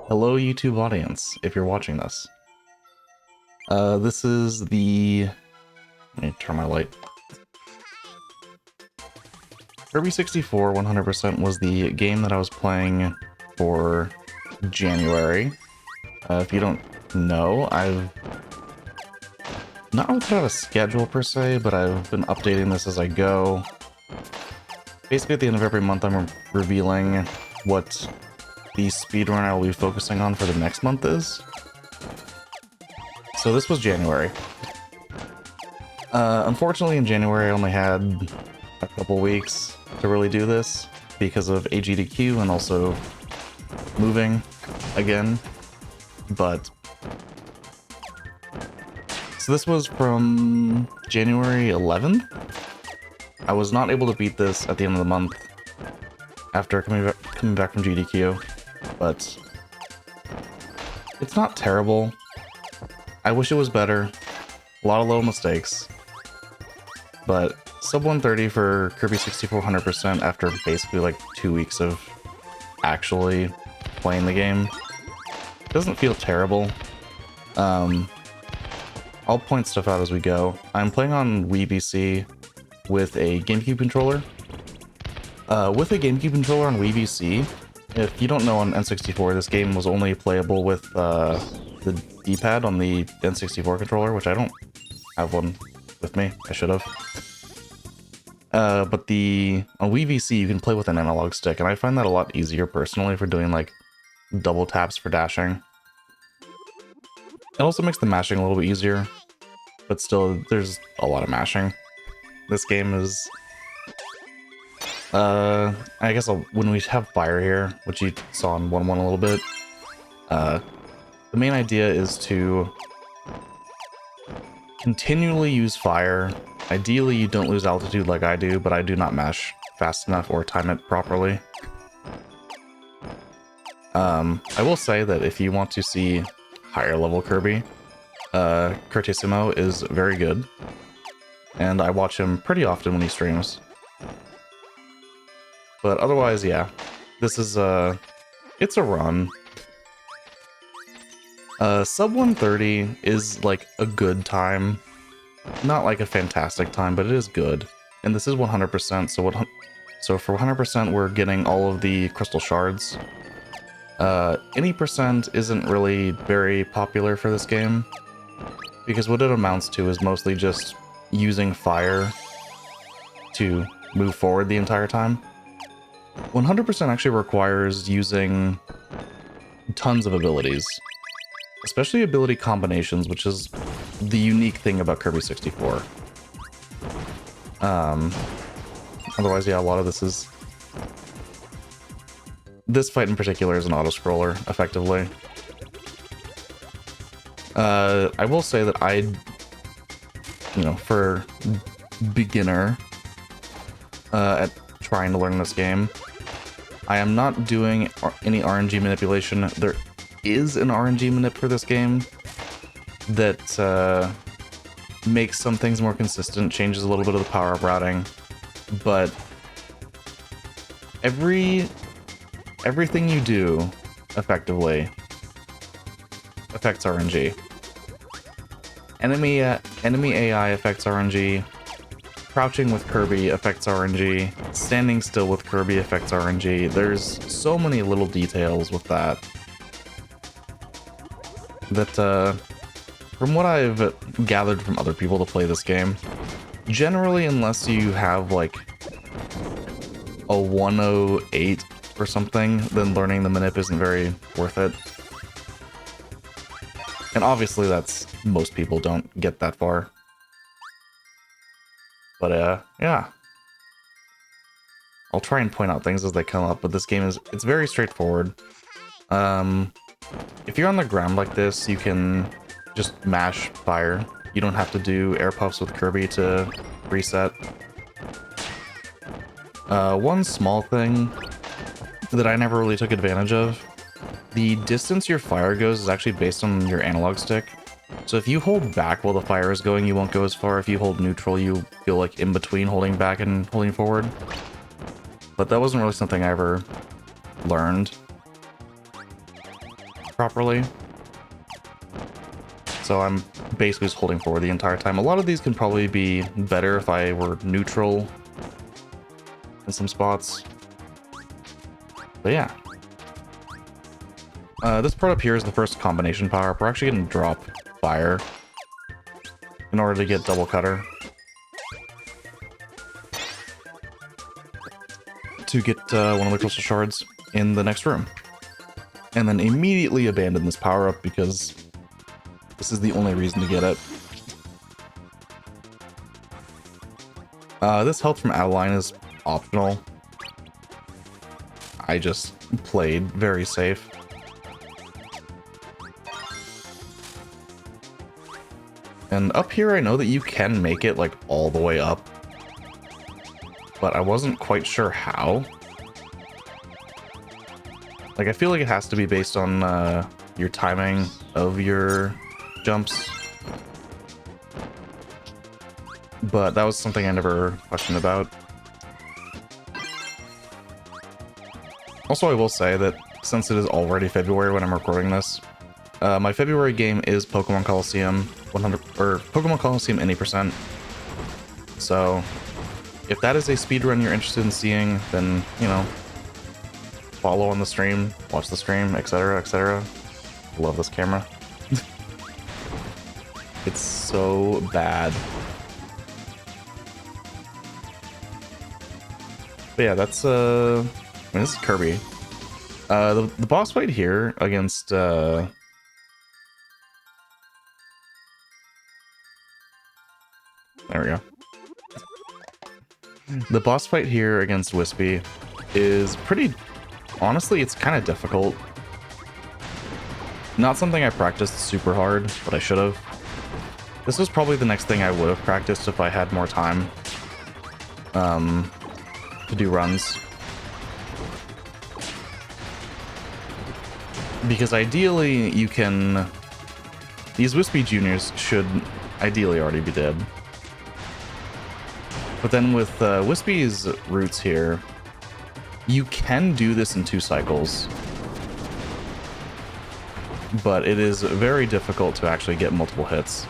Hello, YouTube audience, if you're watching this. This is the... Let me turn my light. Kirby 64 100% was the game that I was playing for January. If you don't know, I've not really put out a schedule per se, but I've been updating this as I go. Basically, at the end of every month, I'm revealing what the speedrun I will be focusing on for the next month is. So this was January. Unfortunately, in January, I only had a couple weeks to really do this because of AGDQ and also moving again. But so this was from January 11th. I was not able to beat this at the end of the month after coming back from GDQ, but it's not terrible. I wish it was better. A lot of little mistakes. But sub 130 for Kirby 64 100% after basically like 2 weeks of actually playing the game. Doesn't feel terrible. I'll point stuff out as we go. I'm playing on WiiVC with a GameCube controller. With a GameCube controller on WiiVC, if you don't know, on N64, this game was only playable with the D-pad on the N64 controller, which I don't have one with me. I should have. But on WiiVC, you can play with an analog stick, and I find that a lot easier personally for doing like double taps for dashing. It also makes the mashing a little bit easier, but still, there's a lot of mashing. This game is... I guess when we have fire here, which you saw in 1.1 a little bit, the main idea is to continually use fire. Ideally, you don't lose altitude like I do, but I do not mash fast enough or time it properly. I will say that if you want to see higher level Kirby, Curtissimo is very good, and I watch him pretty often when he streams. But otherwise, yeah, this is it's a run. Sub 130 is like a good time, not like a fantastic time, but it is good. And this is 100%, so for 100% we're getting all of the crystal shards. Any percent isn't really very popular for this game, because what it amounts to is mostly just using fire to move forward the entire time. 100% actually requires using tons of abilities, especially ability combinations, which is the unique thing about Kirby 64. Otherwise, yeah, a lot of this is... This fight in particular is an auto-scroller, effectively. I will say that for beginner at trying to learn this game, I am not doing any RNG manipulation. There is an RNG manip for this game that makes some things more consistent, changes a little bit of the power-up routing, but everything you do effectively affects RNG. Enemy AI affects RNG. Crouching with Kirby affects RNG. Standing still with Kirby affects RNG. There's so many little details with that. From what I've gathered from other people to play this game, generally, unless you have like a 108 or something, then learning the manip isn't very worth it. And obviously most people don't get that far. But yeah. I'll try and point out things as they come up, but this game it's very straightforward. If you're on the ground like this, you can just mash fire. You don't have to do air puffs with Kirby to reset. One small thing that I never really took advantage of, the distance your fire goes is actually based on your analog stick. So if you hold back while the fire is going, you won't go as far. If you hold neutral, you feel like in between holding back and holding forward. But that wasn't really something I ever learned. properly. So I'm basically just holding forward the entire time. A lot of these can probably be better if I were neutral in some spots. But yeah. This part up here is the first combination power-up. We're actually going to drop fire in order to get double cutter. To get one of the crystal shards in the next room. And then immediately abandon this power-up because this is the only reason to get it. This health from Adeline is optional. I just played very safe. And up here I know that you can make it like all the way up, but I wasn't quite sure how. Like, I feel like it has to be based on your timing of your jumps. But that was something I never questioned about. Also, I will say that since it is already February when I'm recording this, my February game is Pokemon Coliseum 100 or Pokemon Coliseum any %. So if that is a speedrun you're interested in seeing, then, you know, follow on the stream, watch the stream, etc., etc. Love this camera. It's so bad. But yeah, that's I mean, this is Kirby. The boss fight here against there we go. The boss fight here against Wispy is pretty, honestly, it's kind of difficult. Not something I practiced super hard, but I should have. This was probably the next thing I would have practiced if I had more time to do runs. Because ideally you can... These Wispy Juniors should ideally already be dead. But then with Wispy's roots here, you can do this in 2 cycles. But it is very difficult to actually get multiple hits.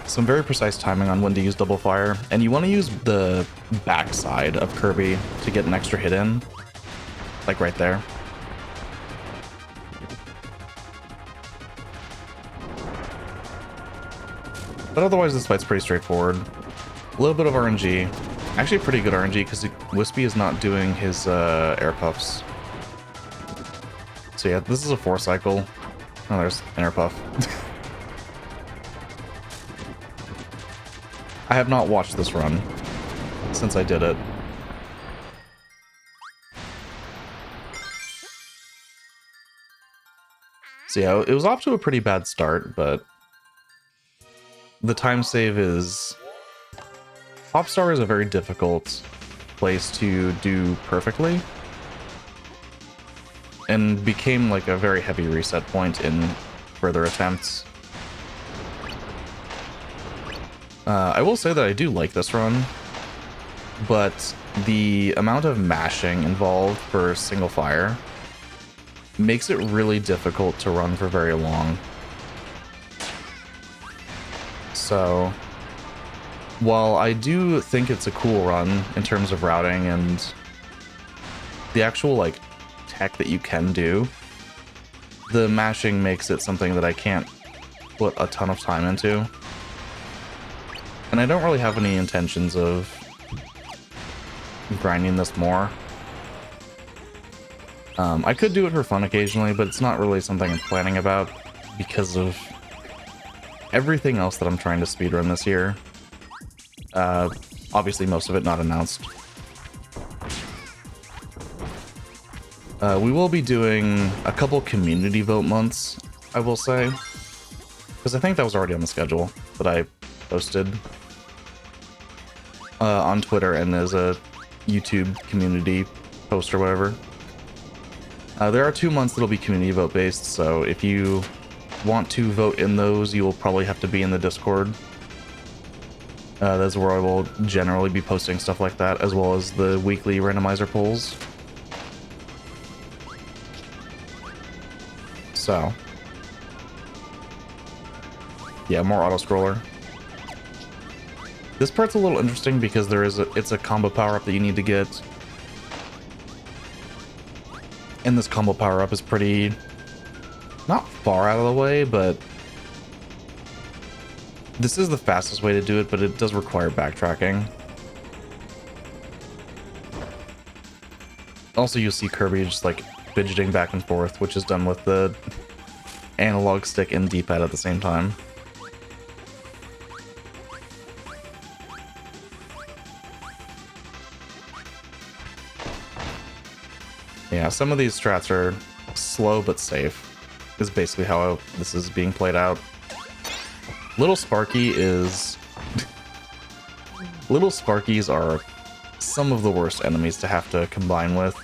Some very precise timing on when to use double fire, and you want to use the backside of Kirby to get an extra hit in. Like right there. But otherwise this fight's pretty straightforward. A little bit of RNG. Actually pretty good RNG because Wispy is not doing his air puffs. So yeah, this is a 4 cycle. Oh, there's an air puff. I have not watched this run since I did it. So yeah, it was off to a pretty bad start, but the time save is... Popstar is a very difficult place to do perfectly, and became like a very heavy reset point in further attempts. I will say that I do like this run, but the amount of mashing involved for single fire makes it really difficult to run for very long. So, while I do think it's a cool run in terms of routing and the actual like tech that you can do, the mashing makes it something that I can't put a ton of time into. And I don't really have any intentions of grinding this more. I could do it for fun occasionally, but it's not really something I'm planning about because of everything else that I'm trying to speedrun this year. Obviously, most of it not announced. We will be doing a couple community vote months, I will say. Because I think that was already on the schedule that I posted on Twitter and as a YouTube community post or whatever. There are 2 months that'll be community vote based, so if you want to vote in those, you will probably have to be in the Discord. That's where I will generally be posting stuff like that, as well as the weekly randomizer polls. So, yeah, more auto-scroller. This part's a little interesting because it's a combo power-up that you need to get. And this combo power-up is pretty, not far out of the way, but this is the fastest way to do it, but it does require backtracking. Also, you'll see Kirby just like fidgeting back and forth, which is done with the analog stick and D-pad at the same time. Yeah, some of these strats are slow but safe, is basically how this is being played out. Little Sparkies are some of the worst enemies to have to combine with.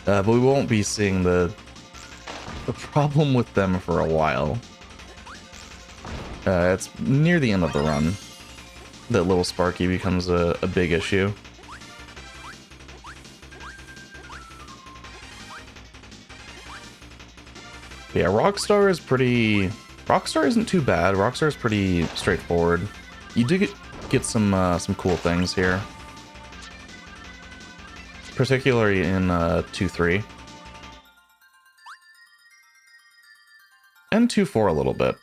But we won't be seeing the problem with them for a while. It's near the end of the run that Little Sparky becomes a big issue. But yeah, Rockstar isn't too bad. Rockstar is pretty straightforward. You do get some cool things here, particularly in 2-3 and 2-4 a little bit.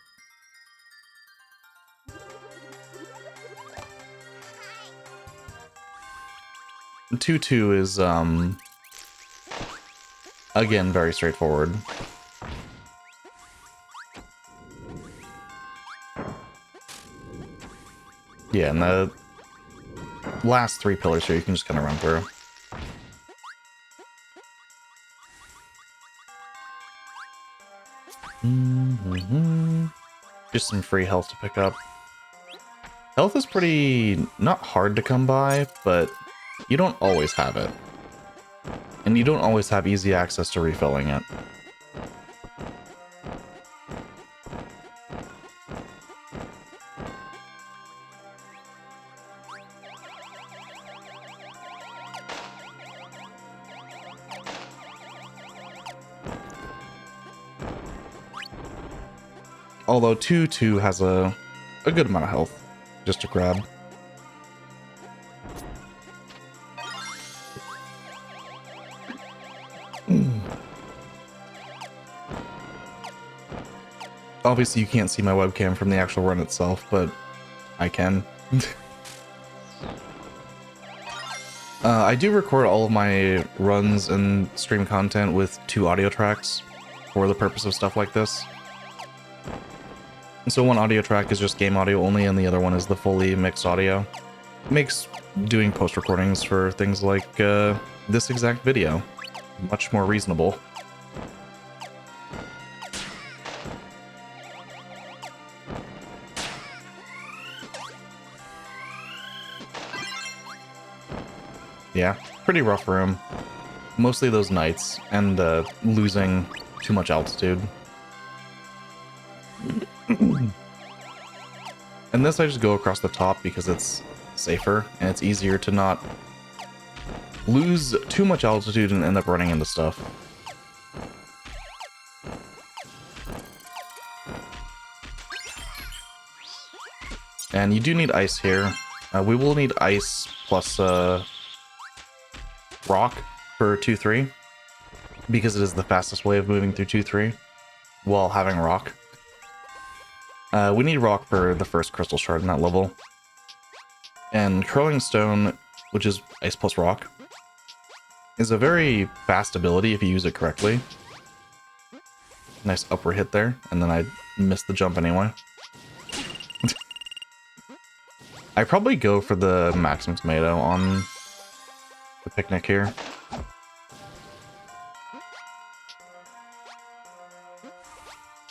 2-2 is again very straightforward. Yeah, and the last 3 pillars here you can just kind of run through. Just some free health to pick up. Health is pretty not hard to come by, but you don't always have it. And you don't always have easy access to refilling it. Although 2-2 has a good amount of health just to grab. Obviously you can't see my webcam from the actual run itself, but I can. I do record all of my runs and stream content with 2 audio tracks for the purpose of stuff like this. So one audio track is just game audio only, and the other one is the fully mixed audio. It makes doing post recordings for things like this exact video much more reasonable. Yeah, pretty rough room. Mostly those nights, and losing too much altitude. And this I just go across the top because it's safer, and it's easier to not lose too much altitude and end up running into stuff. And you do need ice here. We will need ice plus rock for 2-3, because it is the fastest way of moving through 2-3 while having rock. We need rock for the first crystal shard in that level. And curling stone, which is ice plus rock, is a very fast ability if you use it correctly. Nice upward hit there, and then I missed the jump anyway. I probably go for the maximum tomato on the picnic here.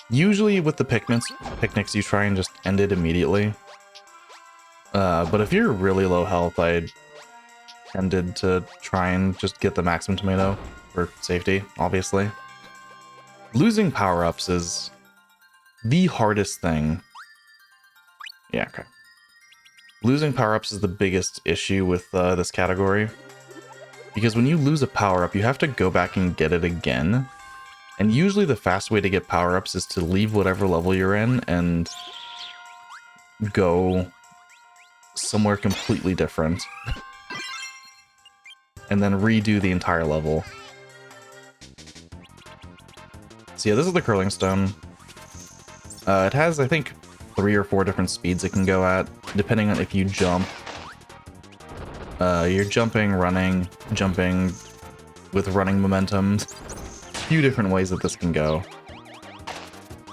Usually with the picnics you try and just end it immediately. But if you're really low health, I tended to try and just get the maximum tomato for safety, obviously. Losing power-ups is the hardest thing. Yeah, okay. Losing power-ups is the biggest issue with this category. Because when you lose a power-up, you have to go back and get it again. And usually the fast way to get power-ups is to leave whatever level you're in and go somewhere completely different. And then redo the entire level. So yeah, this is the curling stone. It has, I think, 3 or 4 different speeds it can go at, depending on if you jump. You're jumping, running, jumping with running momentum. A few different ways that this can go.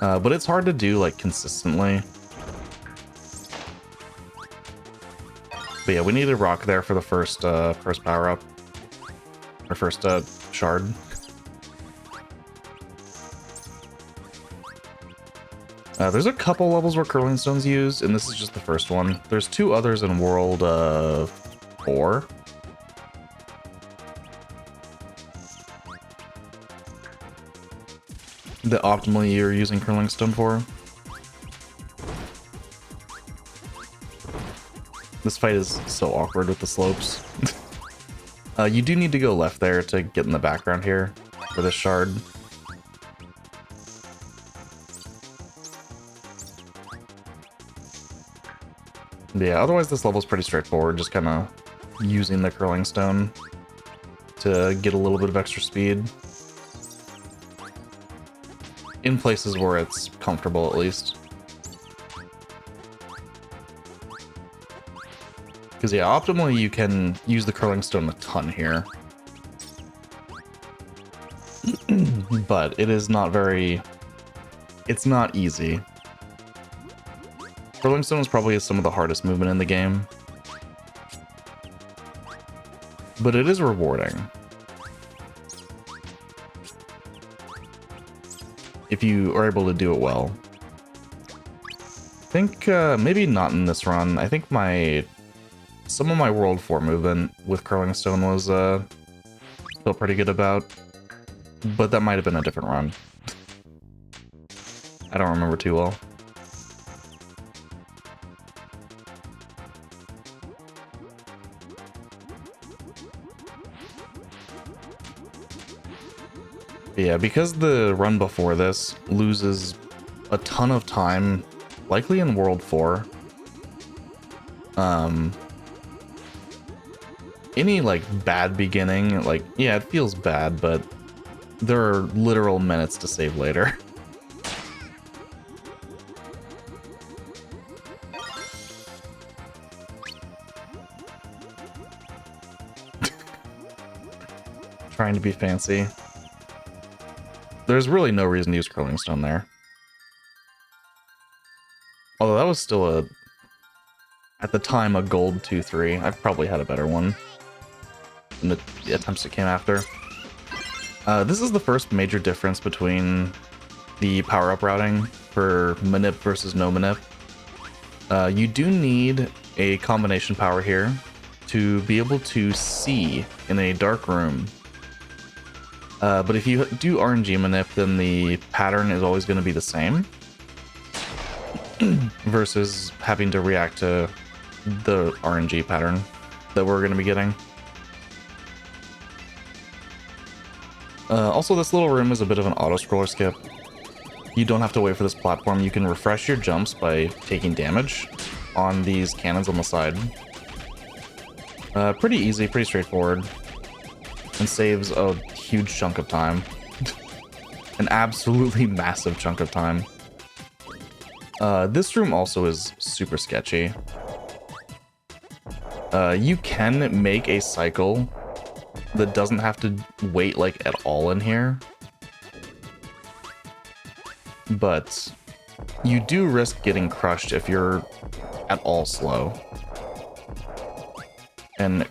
But it's hard to do, like, consistently. But yeah, we need a rock there for the first power-up. Or first shard. There's a couple levels where curling stones used, and this is just the first one. There's 2 others in World 4. That optimally you're using curling stone for. This fight is so awkward with the slopes. You do need to go left there to get in the background here for this shard. But yeah, otherwise this level's pretty straightforward, just kind of using the curling stone to get a little bit of extra speed. In places where it's comfortable, at least. Because yeah, optimally you can use the curling stone a ton here. But it is not very... It's not easy. Curling stone is probably some of the hardest movement in the game. But it is rewarding. If you are able to do it well. I think maybe not in this run. I think some of my World 4 movement with curling stone was felt pretty good about. But that might have been a different run. I don't remember too well. Yeah, because the run before this loses a ton of time, likely in World 4. Any, like, bad beginning, like, yeah, it feels bad, but there are literal minutes to save later. Trying to be fancy. There's really no reason to use curling stone there. Although that was still at the time, a gold 2-3. I've probably had a better one in the attempts that came after. This is the first major difference between the power-up routing for manip versus no manip. You do need a combination power here to be able to see in a dark room. But if you do RNG manip, then the pattern is always going to be the same. Versus having to react to the RNG pattern that we're going to be getting. Also, this little room is a bit of an auto-scroller skip. You don't have to wait for this platform. You can refresh your jumps by taking damage on these cannons on the side. Pretty easy, pretty straightforward. And saves a huge chunk of time. An absolutely massive chunk of time. This room also is super sketchy. You can make a cycle that doesn't have to wait, like, at all in here. But you do risk getting crushed if you're at all slow. And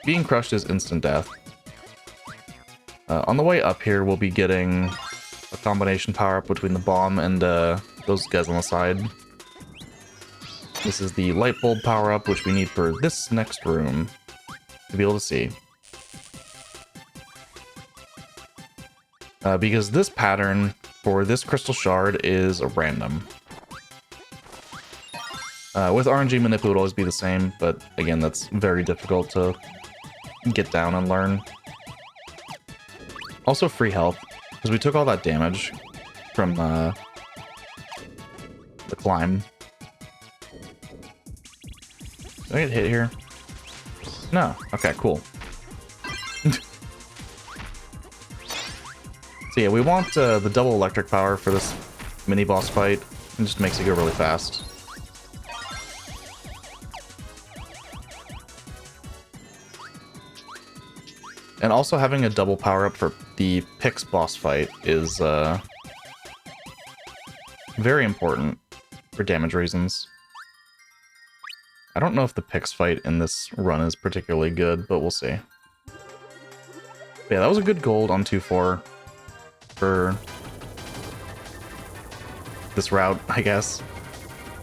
being crushed is instant death. On the way up here, we'll be getting a combination power-up between the bomb and those guys on the side. This is the light bulb power-up, which we need for this next room to be able to see. Because this pattern for this crystal shard is random. With RNG manip, it would always be the same, but again, that's very difficult to get down and learn. Also free health. Because we took all that damage from the climb. Did I get hit here? No. Okay, cool. So yeah, we want the double electric power for this mini boss fight. It just makes it go really fast. And also having a double power up for the Pix boss fight is very important for damage reasons. I don't know if the Pix fight in this run is particularly good, but we'll see. But yeah, that was a good gold on 2-4 for this route, I guess.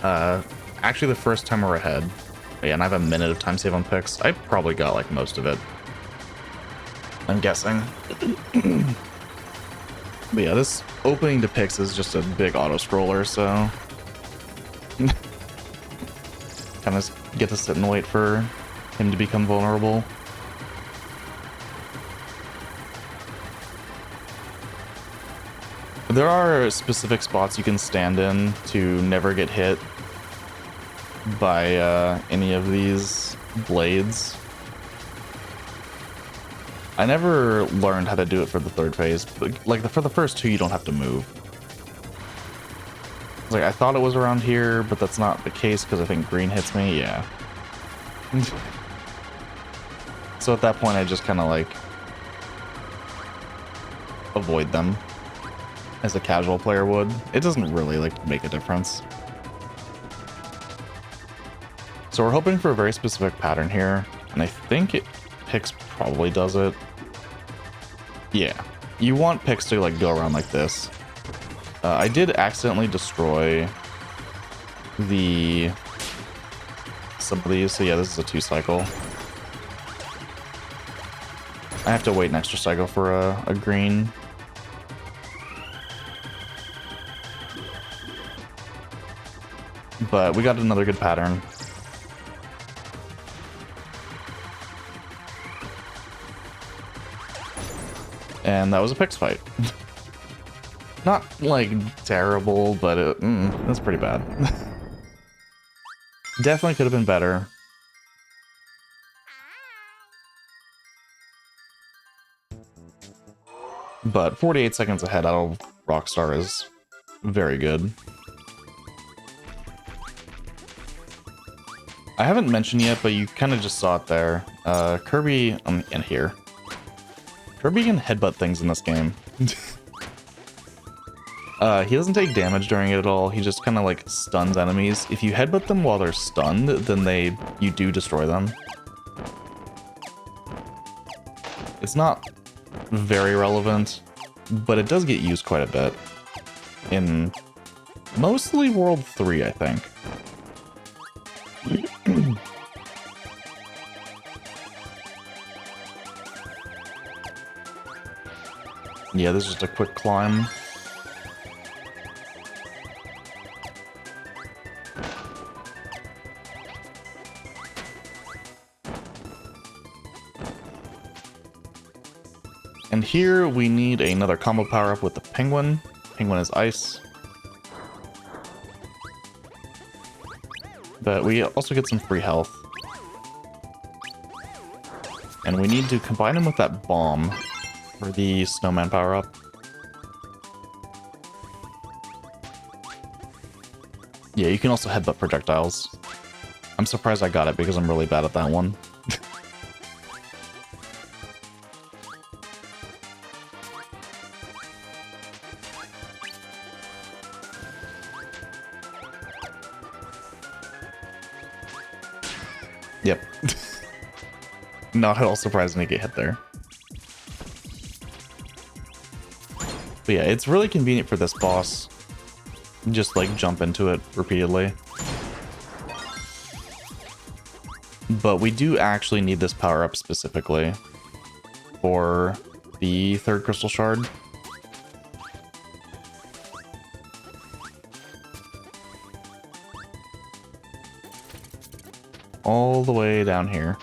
Actually, the first time we're ahead. Yeah, and I have a minute of time save on Pix. I probably got like most of it, I'm guessing. But yeah, this opening to Pix is just a big auto-scroller, so... kind of get to sit and wait for him to become vulnerable. There are specific spots you can stand in to never get hit by any of these blades. I never learned how to do it for the third phase, but like for the first two, you don't have to move. Like, I thought it was around here, but that's not the case because I think green hits me. Yeah. So at that point, I just kind of like avoid them as a casual player would. It doesn't really like make a difference. So we're hoping for a very specific pattern here, and I think Pix probably does it. Yeah, you want Pix to like go around like this. I did accidentally destroy some of these, so yeah, this is a 2-cycle. I have to wait an extra cycle for a green. But we got another good pattern. And that was a Pix fight. Not, like, terrible, but that's pretty bad. Definitely could have been better. But 48 seconds ahead out of Rockstar is very good. I haven't mentioned yet, but you kind of just saw it there. Kirby, in here. Kirby can headbutt things in this game. He doesn't take damage during it at all. He just kind of like stuns enemies. If you headbutt them while they're stunned, then you do destroy them. It's not very relevant, but it does get used quite a bit in mostly World 3, I think. Yeah, this is just a quick climb. And here we need another combo power up with the penguin. Penguin is ice. But we also get some free health. And we need to combine him with that bomb for the snowman power up. Yeah, you can also headbutt projectiles. I'm surprised I got it because I'm really bad at that one. Yep. Not at all surprising to get hit there. But yeah, it's really convenient for this boss. Just like jump into it repeatedly. But we do actually need this power up specifically for the third crystal shard. All the way down here.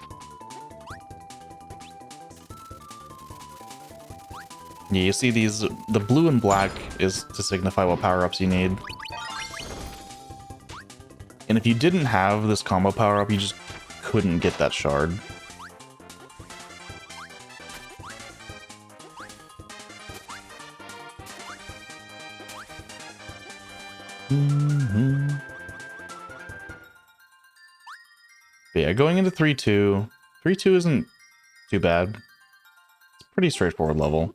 Yeah, you see these, the blue and black is to signify what power-ups you need. And if you didn't have this combo power-up, you just couldn't get that shard. But yeah, going into 3-2. 3-2 isn't too bad. It's a pretty straightforward level.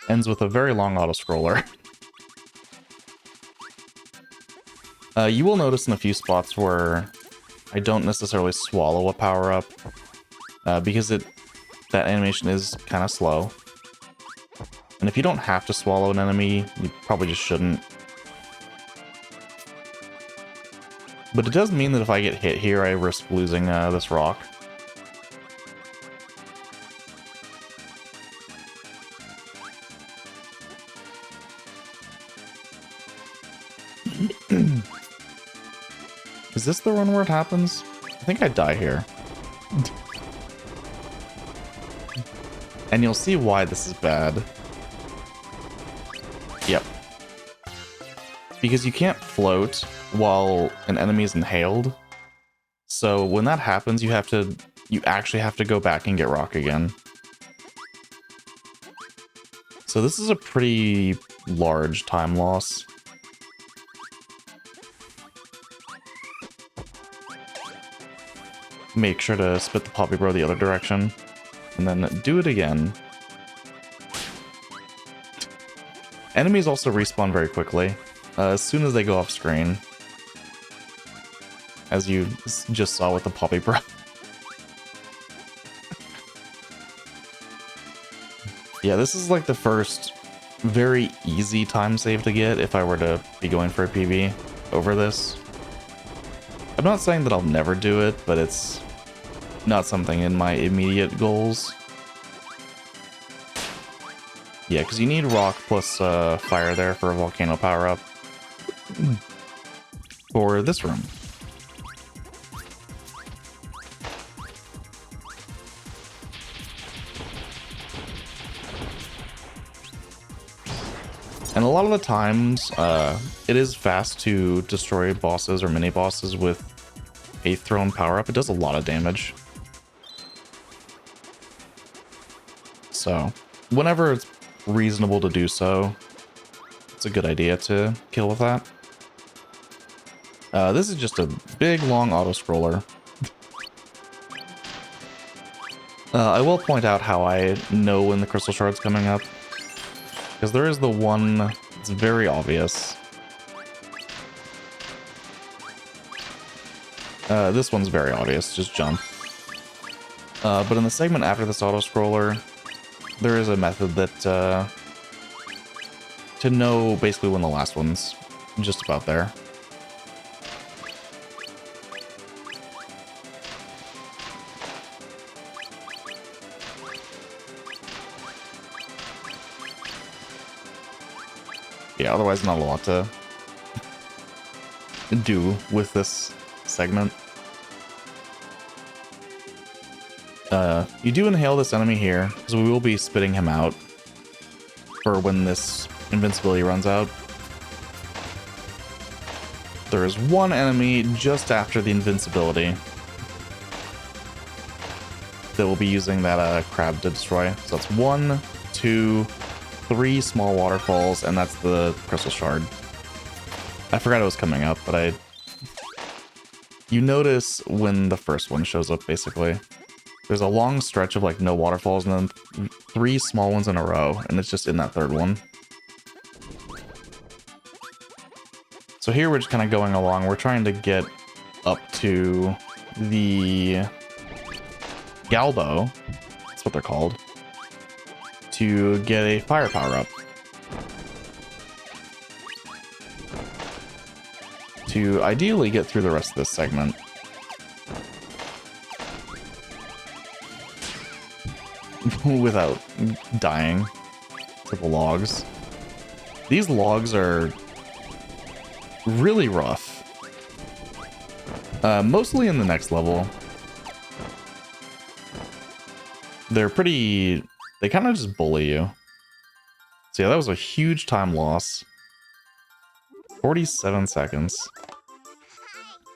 Ends with a very long auto-scroller. You will notice in a few spots where I don't necessarily swallow a power-up, because that animation is kind of slow. And if you don't have to swallow an enemy, you probably just shouldn't. But it does mean that if I get hit here, I risk losing this rock. Is this the one where it happens? I think I die here. And you'll see why this is bad. Yep. Because you can't float while an enemy is inhaled. So when that happens, you actually have to go back and get rock again. So this is a pretty large time loss. Make sure to spit the Poppy Bro the other direction, and then do it again. Enemies also respawn very quickly, as soon as they go off screen. As you just saw with the Poppy Bro. Yeah, this is like the first very easy time save to get if I were to be going for a PB over this. I'm not saying that I'll never do it, but it's not something in my immediate goals. Yeah, because you need rock plus fire there for a volcano power-up. For this room. And a lot of the times, it is fast to destroy bosses or mini-bosses with a thrown power-up. It does a lot of damage. So, whenever it's reasonable to do so, it's a good idea to kill with that. This is just a big, long auto-scroller. I will point out how I know when the crystal shard's coming up. Because there is the one that's very obvious. This one's very obvious, just jump. But in the segment after this auto-scroller, there is a method that, to know basically when the last one's just about there. Yeah, otherwise not a lot to do with this segment. You do inhale this enemy here, because we will be spitting him out for when this invincibility runs out. There is one enemy just after the invincibility that will be using that crab to destroy. So that's 1, 2, 3 small waterfalls, and that's the crystal shard. I forgot it was coming up, but you notice when the first one shows up, basically. There's a long stretch of like no waterfalls and then 3 small ones in a row, and it's just in that third one. So here we're just kind of going along. We're trying to get up to the Galbo, that's what they're called, to get a fire power up. To ideally get through the rest of this segment. Without dying to the logs. These logs are really rough. Mostly in the next level. They're pretty They kind of just bully you. So yeah, that was a huge time loss. 47 seconds.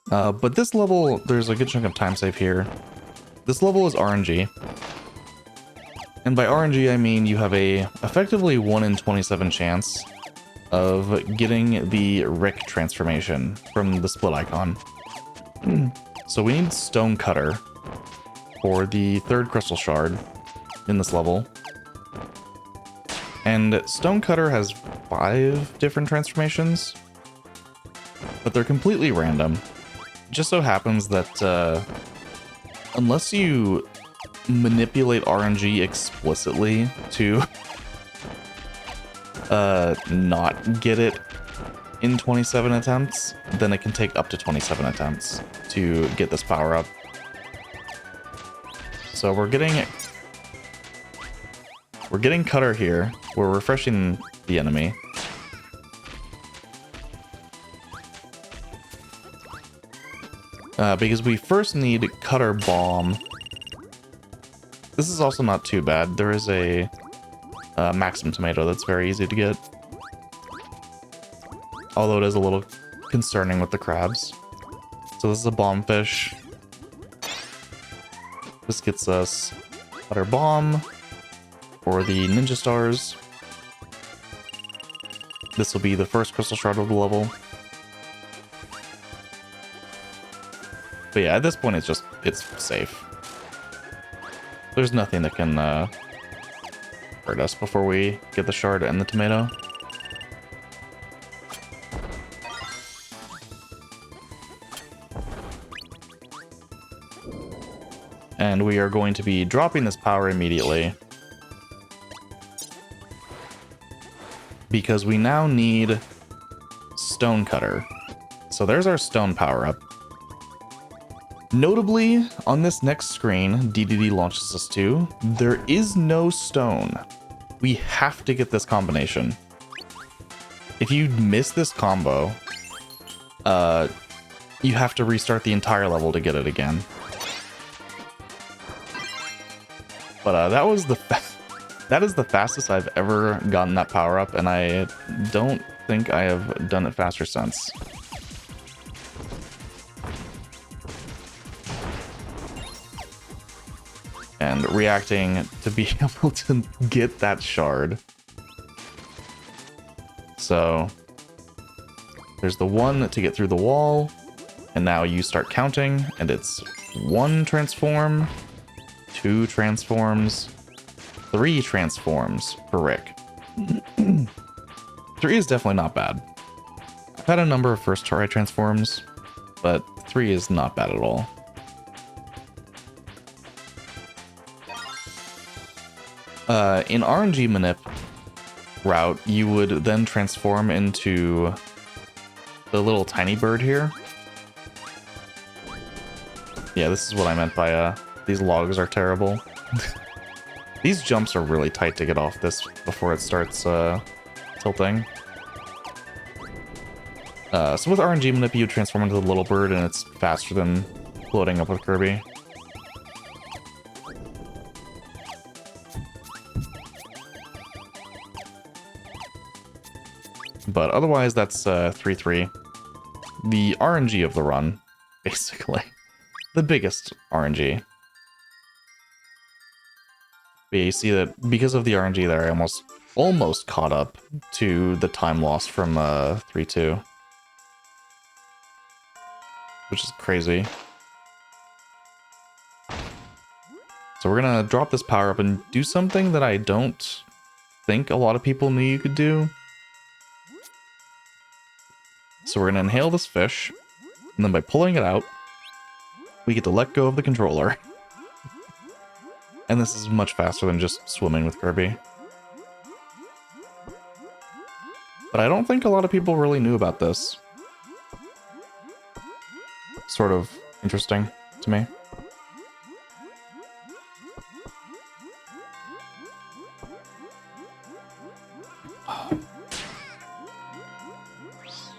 But this level, there's a good chunk of time save here. This level is RNG. And by RNG, I mean you have a effectively 1 in 27 chance of getting the Rick transformation from the split icon. So we need Stone Cutter for the 3rd crystal shard in this level. And Stone Cutter has 5 different transformations, but they're completely random. It just so happens that unless you manipulate RNG explicitly to not get it in 27 attempts, then it can take up to 27 attempts to get this power up. So we're getting Cutter here. We're refreshing the enemy. Because we first need Cutter Bomb. This is also not too bad. There is a Maxim Tomato that's very easy to get. Although it is a little concerning with the crabs. So this is a Bomb Fish. This gets us Cutter Bomb for the Ninja Stars. This will be the first crystal shard of the level. But yeah, at this point it's safe. There's nothing that can hurt us before we get the shard and the tomato. And we are going to be dropping this power immediately, because we now need Stone Cutter. So there's our stone power up. Notably, on this next screen, DDD launches us to, there is no stone. We have to get this combination. If you miss this combo, you have to restart the entire level to get it again. But that is the fastest I've ever gotten that power up, and I don't think I have done it faster since. And reacting to be able to get that shard. So there's the 1 to get through the wall, and now you start counting, and it's 1 transform, 2 transforms, 3 transforms for Rick. 3 is definitely not bad. I've had a number of first try transforms, but 3 is not bad at all. In RNG manip route, you would then transform into the little tiny bird here. Yeah, this is what I meant by these logs are terrible. These jumps are really tight to get off this before it starts tilting. So with RNG manip, you transform into the little bird, and it's faster than floating up with Kirby. But otherwise, that's 3-3. The RNG of the run, basically. The biggest RNG. But yeah, you see that because of the RNG there, I almost caught up to the time loss from 3-2. Which is crazy. So we're gonna drop this power up and do something that I don't think a lot of people knew you could do. So we're going to inhale this fish, and then by pulling it out, we get to let go of the controller. And this is much faster than just swimming with Kirby. But I don't think a lot of people really knew about this. Sort of interesting to me.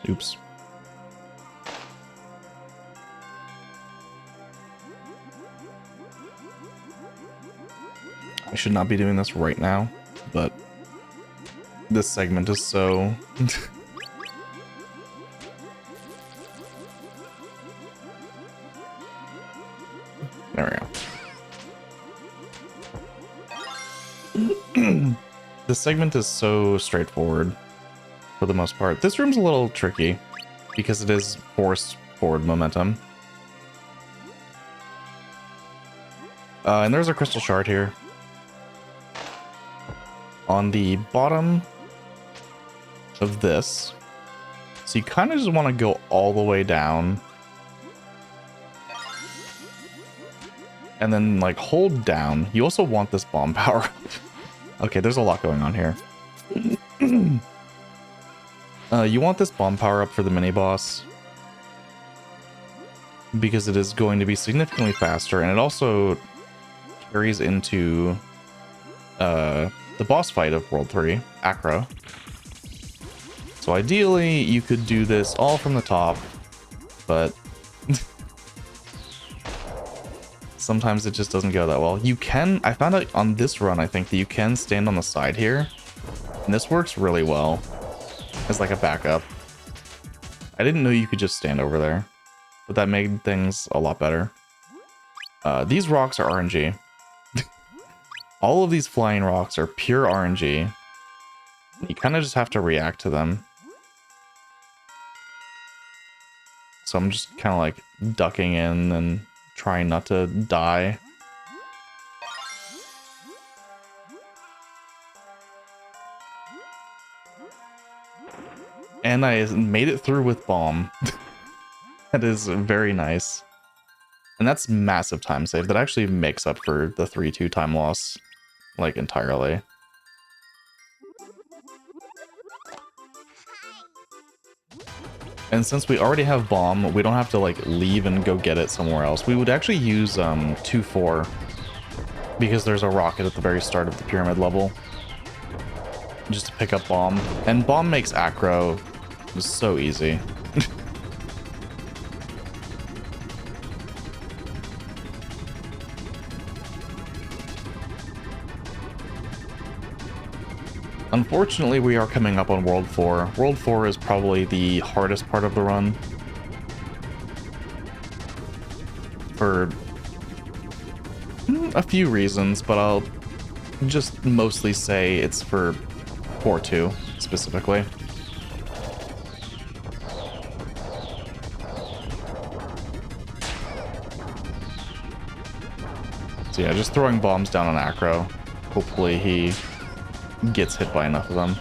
Oops. I should not be doing this right now, but this segment is so... There we go. This segment is so straightforward for the most part. This room's a little tricky because it is forced forward momentum. And there's a crystal shard here. On the bottom of this. So you kind of just want to go all the way down. And then like hold down. You also want this bomb power up. Okay, there's a lot going on here. You want this bomb power up for the mini boss. Because it is going to be significantly faster, and it also carries into the boss fight of World 3, Acro. So ideally, you could do this all from the top, but sometimes it just doesn't go that well. You can, I found out on this run, I think, that you can stand on the side here, and this works really well as like a backup. I didn't know you could just stand over there, but that made things a lot better. These rocks are RNG. All of these flying rocks are pure RNG. You kind of just have to react to them. So I'm just kind of like ducking in and trying not to die. And I made it through with bomb. That is very nice. And that's massive time save. That actually makes up for the 3-2 time loss, like, entirely. And since we already have bomb, we don't have to, like, leave and go get it somewhere else. We would actually use 2-4, because there's a rocket at the very start of the pyramid level, just to pick up bomb. And bomb makes acro so easy. Unfortunately, we are coming up on World 4. World 4 is probably the hardest part of the run. For a few reasons, but I'll just mostly say it's for 4-2 specifically. So yeah, just throwing bombs down on Acro. Hopefully he gets hit by enough of them.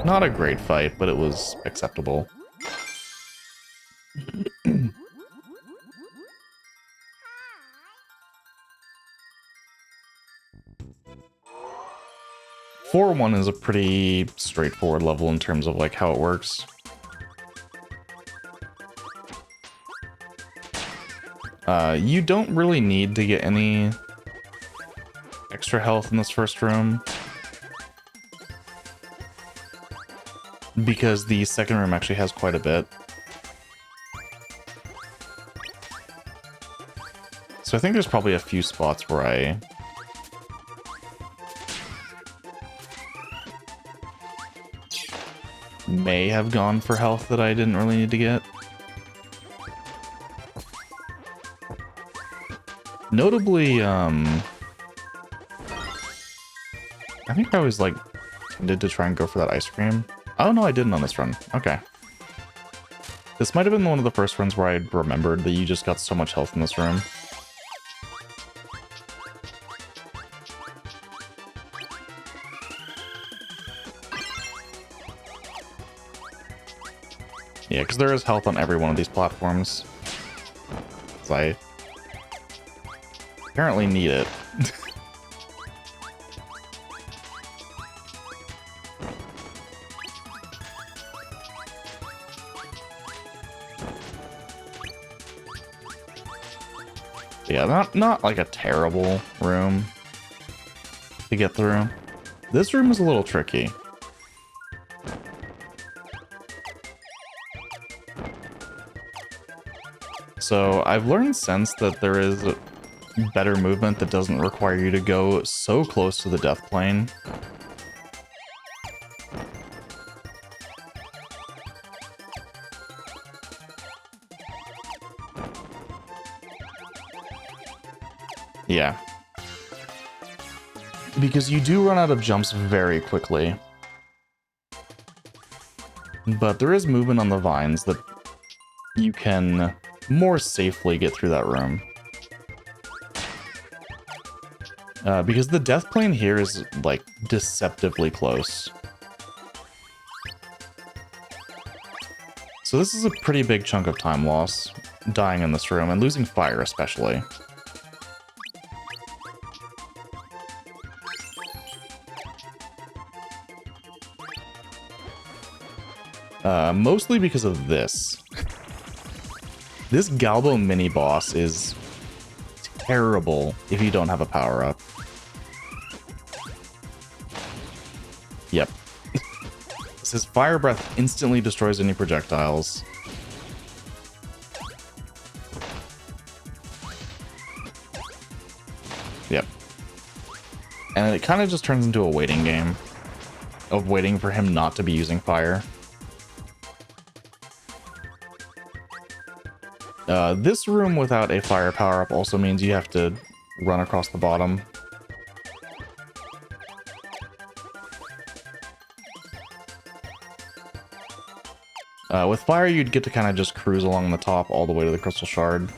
Not a great fight, but it was acceptable. Four 1 is a pretty straightforward level in terms of like how it works. You don't really need to get any extra health in this first room, because the second room actually has quite a bit. So I think there's probably a few spots where I may have gone for health that I didn't really need to get. Notably, I think I was like tempted to try and go for that ice cream. Oh no, I didn't on this run. Okay. This might have been one of the first runs where I remembered that you just got so much health in this room. Yeah, because there is health on every one of these platforms. So I apparently need it. Yeah, not like a terrible room to get through. This room is a little tricky. So I've learned since that there is better movement that doesn't require you to go so close to the death plane. Yeah. Because you do run out of jumps very quickly. But there is movement on the vines that you can more safely get through that room. Because the death plane here is, like, deceptively close. So this is a pretty big chunk of time loss, dying in this room, and losing fire especially. Mostly because of this. This Galbo mini-boss is terrible if you don't have a power-up. Yep. It says Fire Breath instantly destroys any projectiles. Yep. And it kind of just turns into a waiting game of waiting for him not to be using fire. This room without a fire power-up also means you have to run across the bottom. With fire, you'd get to kind of just cruise along the top all the way to the crystal shard.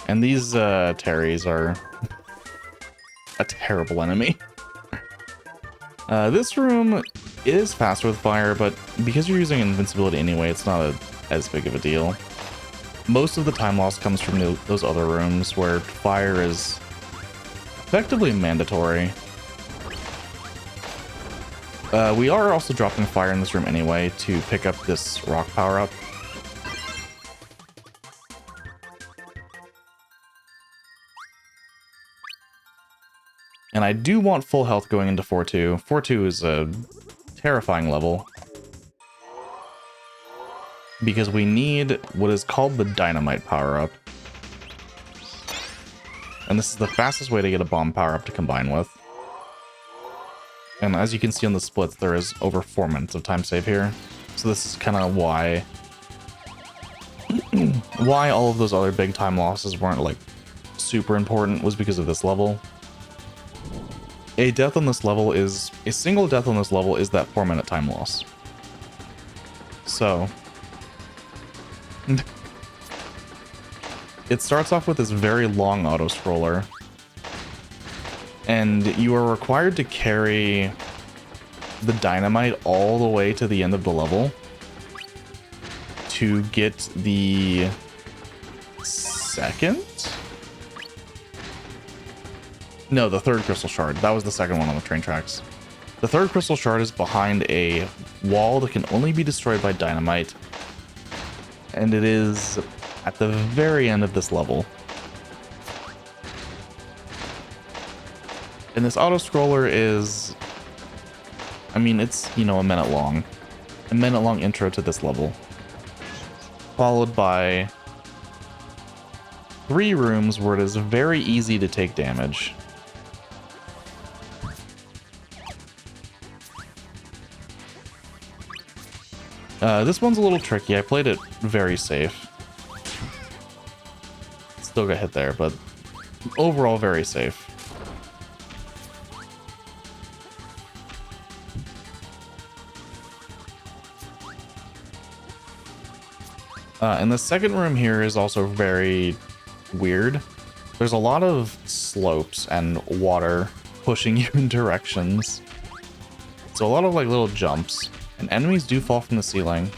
And these Terries are a terrible enemy. This room is faster with fire, but because you're using invincibility anyway, it's not as big of a deal. Most of the time loss comes from those other rooms where fire is effectively mandatory. We are also dropping fire in this room anyway to pick up this rock power-up. And I do want full health going into 4-2. 4-2 is a terrifying level. Because we need what is called the dynamite power-up. And this is the fastest way to get a bomb power-up to combine with. And as you can see on the splits, there is over 4 minutes of time save here. So this is kind of why all of those other big time losses weren't like super important, was because of this level. A death on this level is, a single death on this level is that 4-minute time loss. So, it starts off with this very long auto-scroller. And you are required to carry the dynamite all the way to the end of the level to get the second? No, the third crystal shard. That was the second one on the train tracks. The third crystal shard is behind a wall that can only be destroyed by dynamite. And it is at the very end of this level. And this auto-scroller is... I mean, it's, you know, a minute long. A minute long intro to this level. Followed by 3 rooms where it is very easy to take damage. This one's a little tricky. I played it very safe. Still got hit there, but overall very safe. And the second room here is also very weird. There's a lot of slopes and water pushing you in directions. So a lot of like little jumps. And enemies do fall from the ceiling.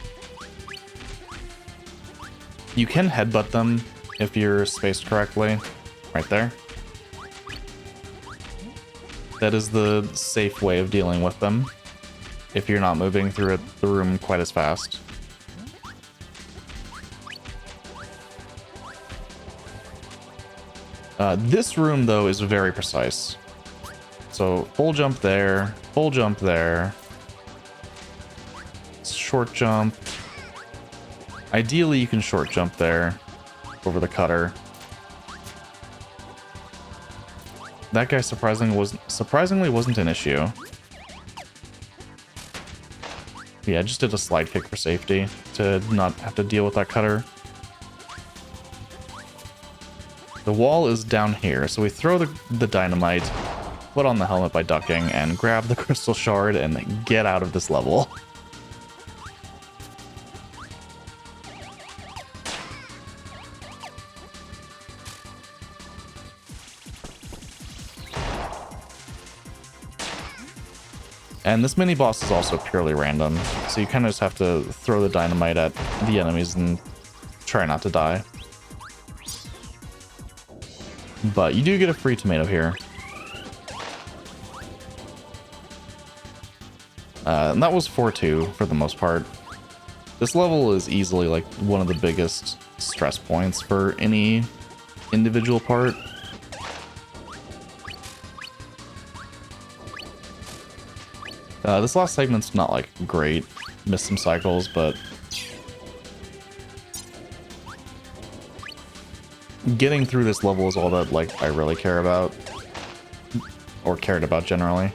You can headbutt them if you're spaced correctly. Right there. That is the safe way of dealing with them. If you're not moving through the room quite as fast. This room, though, is very precise. So full jump there, full jump there, short jump. Ideally, you can short jump there over the cutter. That guy surprisingly wasn't an issue. Yeah, I just did a slide kick for safety to not have to deal with that cutter. The wall is down here, so we throw the dynamite, put on the helmet by ducking, and grab the crystal shard and get out of this level. And this mini boss is also purely random, so you kind of just have to throw the dynamite at the enemies and try not to die. But you do get a free tomato here. And that was 4-2 for the most part. This level is easily like one of the biggest stress points for any individual part. This last segment's not like great. Missed some cycles, but getting through this level is all that like I really care about, or cared about generally.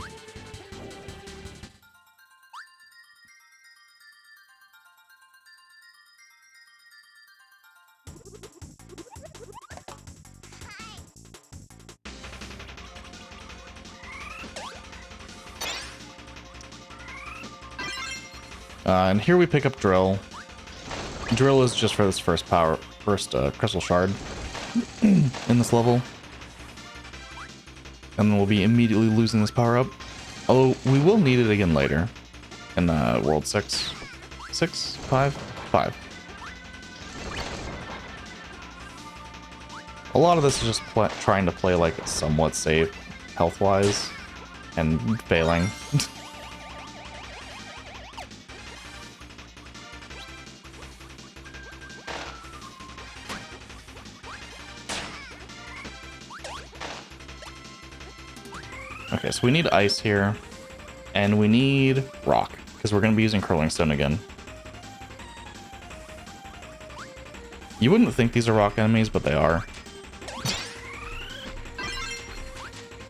And here we pick up Drill. Drill is just for this first crystal shard in this level. And then we'll be immediately losing this power up. Although we will need it again later in World 6. 6? 5? 5. A lot of this is just trying to play like somewhat safe health-wise and failing. Okay, so we need ice here, and we need rock, because we're going to be using curling stone again. You wouldn't think these are rock enemies, but they are.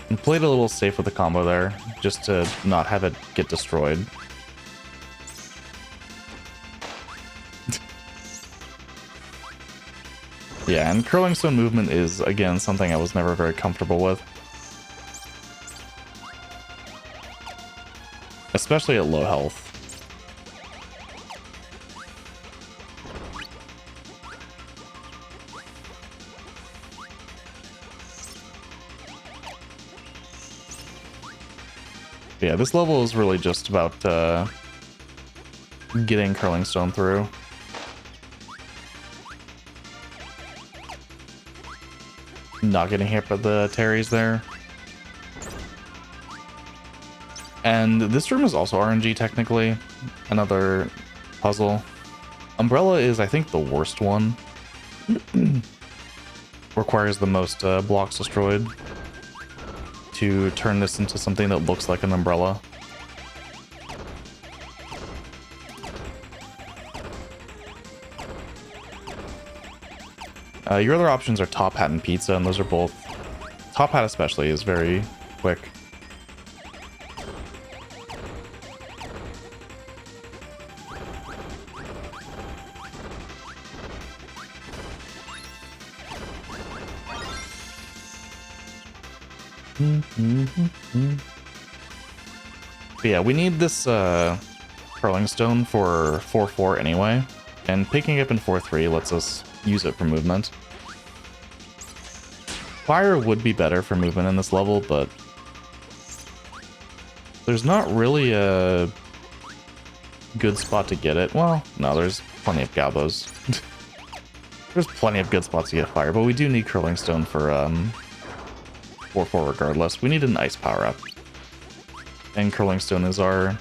And played a little safe with the combo there, just to not have it get destroyed. Yeah, and curling stone movement is, again, something I was never very comfortable with. Especially at low health. Yeah, this level is really just about getting curling stone through. Not getting hit by the Terrys there. And this room is also RNG technically. Another puzzle. Umbrella is, I think, the worst one. Requires the most blocks destroyed to turn this into something that looks like an umbrella. Your other options are Top Hat and Pizza, and those are both... Top Hat especially is very quick. But yeah, we need this curling stone for 4-4 anyway, and picking it up in 4-3 lets us use it for movement. Fire would be better for movement in this level, but there's not really a good spot to get it. Well, no, there's plenty of gabos. There's plenty of good spots to get fire, but we do need curling stone for 4-4 regardless. We need an ice power-up. And curling stone is our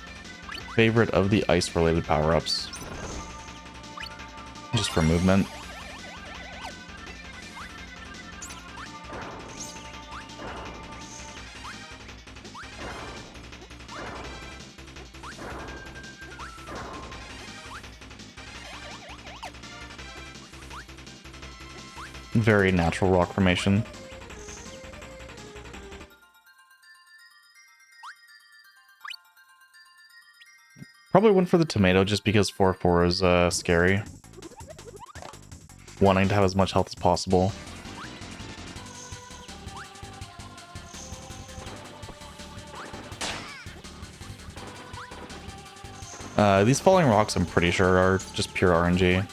favorite of the ice-related power-ups. Just for movement. Very natural rock formation. Probably went for the tomato just because 4-4 is scary. Wanting to have as much health as possible. These falling rocks I'm pretty sure are just pure RNG.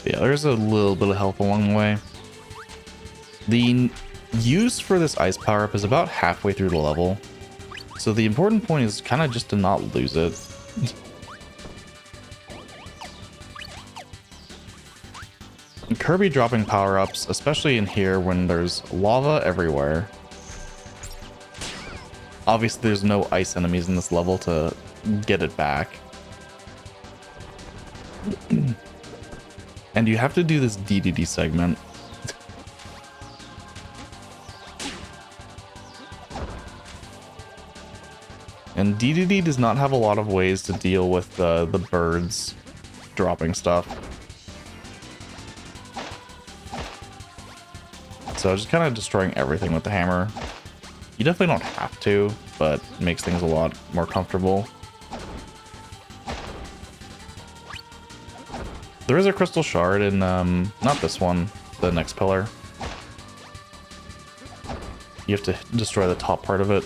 Yeah, there's a little bit of health along the way. The use for this ice power-up is about halfway through the level. So the important point is kind of just to not lose it. Kirby dropping power-ups, especially in here when there's lava everywhere. Obviously there's no ice enemies in this level to get it back. And you have to do this DDD segment. And DDD does not have a lot of ways to deal with the birds dropping stuff. So just kind of destroying everything with the hammer. You definitely don't have to, but it makes things a lot more comfortable. There is a crystal shard in, not this one, the next pillar. You have to destroy the top part of it.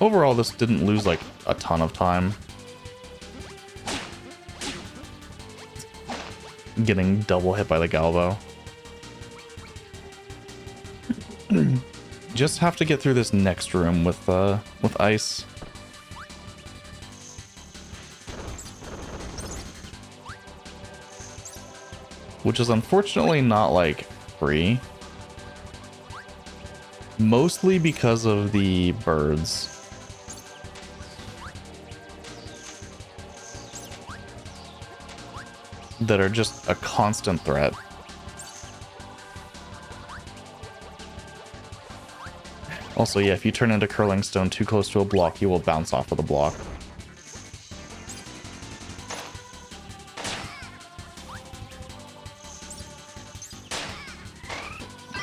Overall, this didn't lose, like, a ton of time. Getting double hit by the Galvo. Just have to get through this next room with ice. Which is unfortunately not, like, free. Mostly because of the birds. That are just a constant threat. Also, yeah, if you turn into curling stone too close to a block, you will bounce off of the block.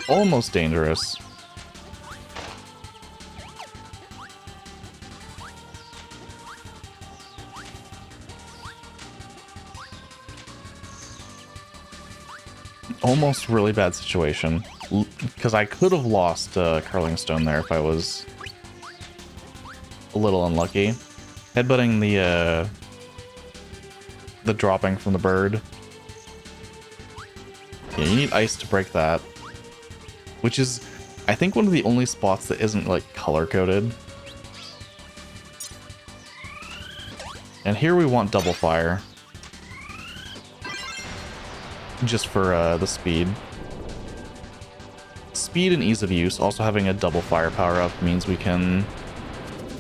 Almost dangerous. Almost really bad situation. Because I could have lost curling stone there if I was a little unlucky. Headbutting the dropping from the bird. Yeah, you need ice to break that. Which is, I think, one of the only spots that isn't, like, color-coded. And here we want double fire. Just for the speed. Speed and ease of use. Also having a double fire power-up means we can...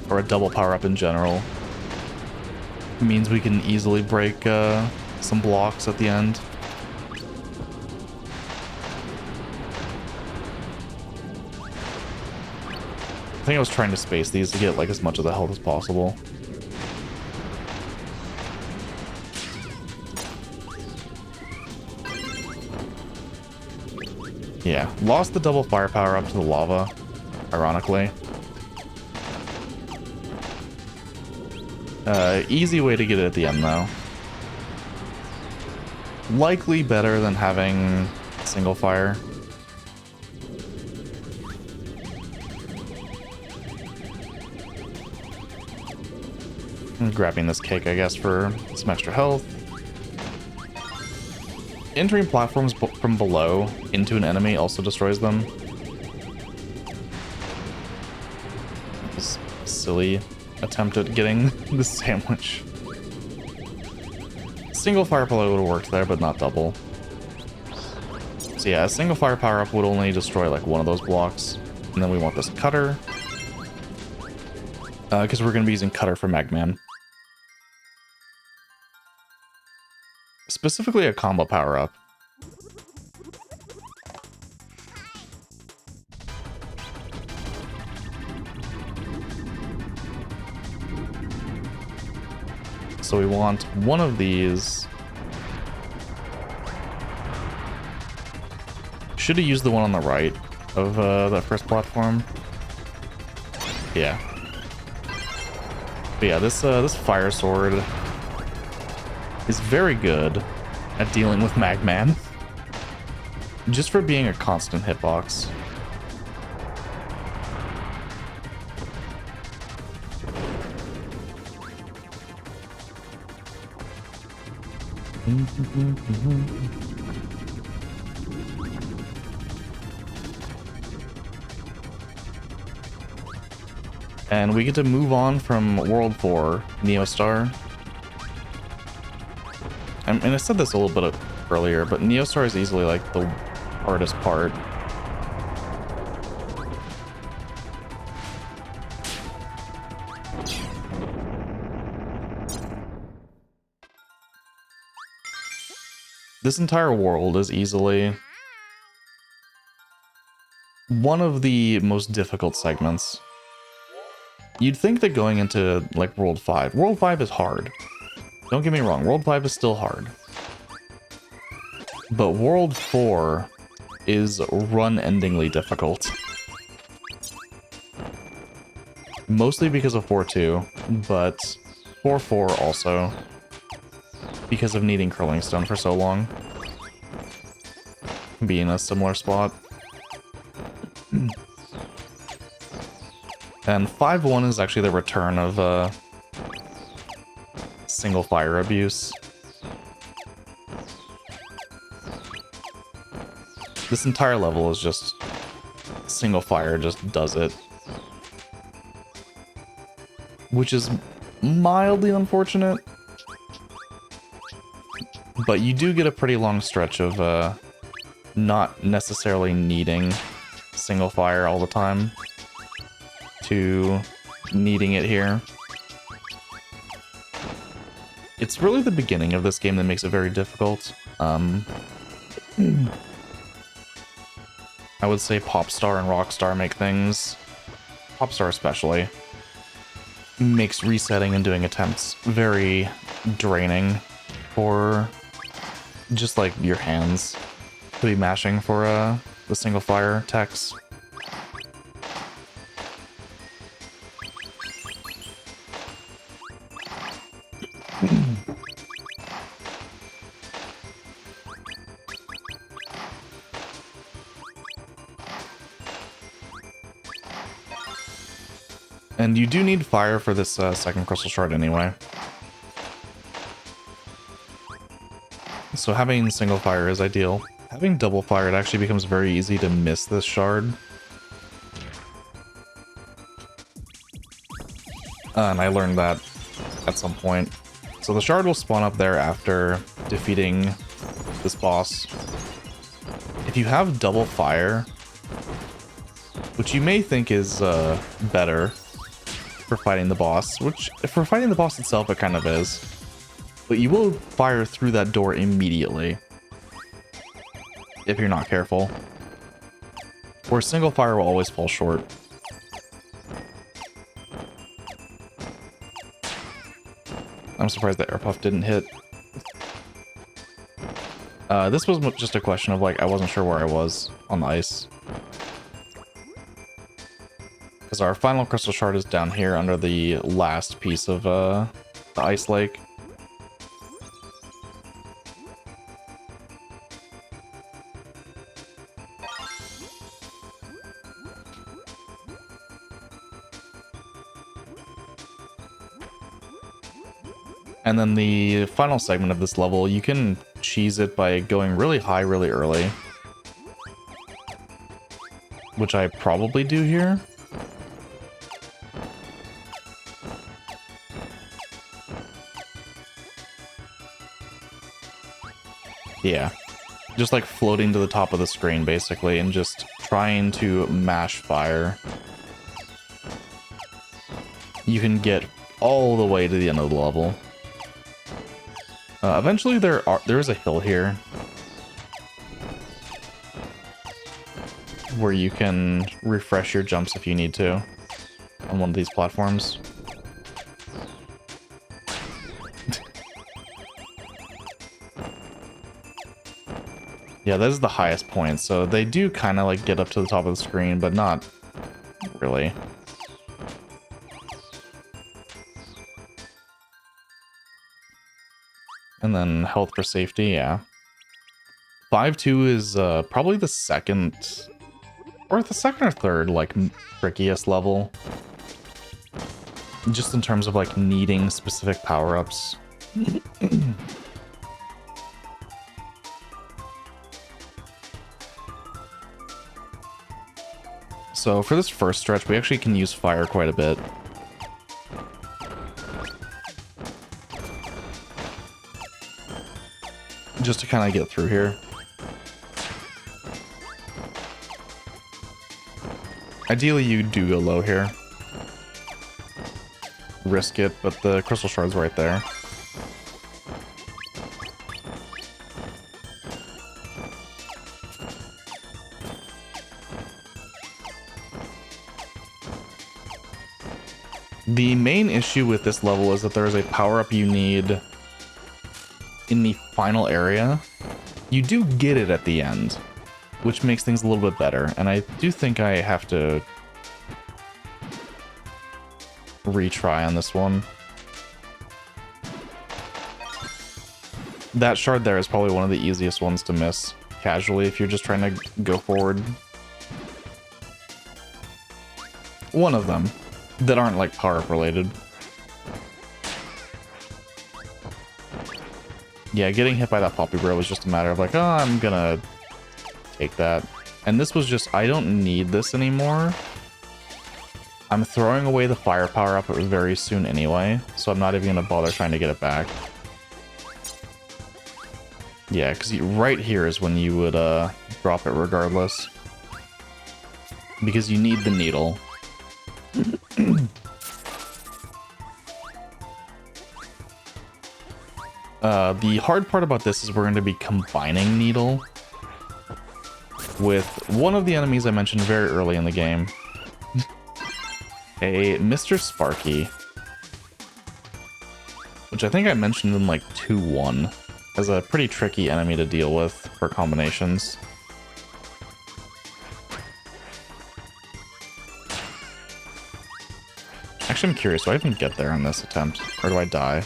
Or a double power-up in general. Means we can easily break some blocks at the end. I think I was trying to space these to get, like, as much of the health as possible. Yeah, lost the double firepower up to the lava, ironically. Easy way to get it at the end, though. Likely better than having single fire. I'm grabbing this cake, I guess, for some extra health. Entering platforms from below into an enemy also destroys them. This silly attempt at getting the sandwich. Single fire probably would have worked there, but not double. So yeah, a single fire power-up would only destroy like one of those blocks. And then we want this cutter. Because we're going to be using Cutter for Magman. Specifically a combo power-up. So we want one of these. Should have used the one on the right of that first platform. Yeah. But yeah, this fire sword is very good at dealing with Magman. Just for being a constant hitbox. And we get to move on from World 4, Neostar. And I said this a little bit earlier, but Neostar is easily like the hardest part. This entire world is easily one of the most difficult segments. You'd think that going into like World 5 is hard. Don't get me wrong, World 5 is still hard. But World 4 is run-endingly difficult. Mostly because of 4-2, but 4-4 also. Because of needing Curling Stone for so long. Be in a similar spot. And 5-1 is actually the return of single fire abuse. This entire level is just single fire just does it. Which is mildly unfortunate. But you do get a pretty long stretch of not necessarily needing single fire all the time to needing it here. It's really the beginning of this game that makes it very difficult. I would say Popstar and Rockstar make things, Popstar especially, makes resetting and doing attempts very draining for just like your hands to be mashing for the single fire techs. And you do need fire for this second crystal shard anyway. So having single fire is ideal. Having double fire, it actually becomes very easy to miss this shard. And I learned that at some point. So the shard will spawn up there after defeating this boss. If you have double fire, which you may think is better for fighting the boss, which for fighting the boss itself it kind of is, but you will fire through that door immediately if you're not careful, where single fire will always fall short. I'm surprised that air puff didn't hit. This was just a question of like I wasn't sure where I was on the ice. Because our final crystal shard is down here under the last piece of the ice lake. And then the final segment of this level, you can cheese it by going really high really early. Which I probably do here. Yeah, just like floating to the top of the screen basically and just trying to mash fire. you can get all the way to the end of the level. Eventually there is a hill here where you can refresh your jumps if you need to on one of these platforms. Yeah, that is the highest point, so they do kind of like get up to the top of the screen, but not really. And then health for safety, yeah. 5-2 is probably the second or third, like, trickiest level. Just in terms of, like, needing specific power-ups. So for this first stretch, we actually can use fire quite a bit. Just to kind of get through here. Ideally, you do go low here. Risk it, but the crystal shard's right there. The main issue with this level is that there is a power-up you need in the final area. You do get it at the end, which makes things a little bit better. And I do think I have to retry on this one. That shard there is probably one of the easiest ones to miss casually if you're just trying to go forward. One of them that aren't like power-up related. Yeah, getting hit by that Poppy Bro was just a matter of like, oh, I'm gonna take that. And this was just, I don't need this anymore. I'm throwing away the fire power-up very soon anyway, so I'm not even gonna bother trying to get it back. Yeah, because right here is when you would drop it regardless. Because you need the needle. The hard part about this is we're going to be combining needle with one of the enemies I mentioned very early in the game. A Mr. Sparky. Which I think I mentioned in like 2-1 as a pretty tricky enemy to deal with for combinations. Actually, I'm curious, do I even get there on this attempt? Or do I die?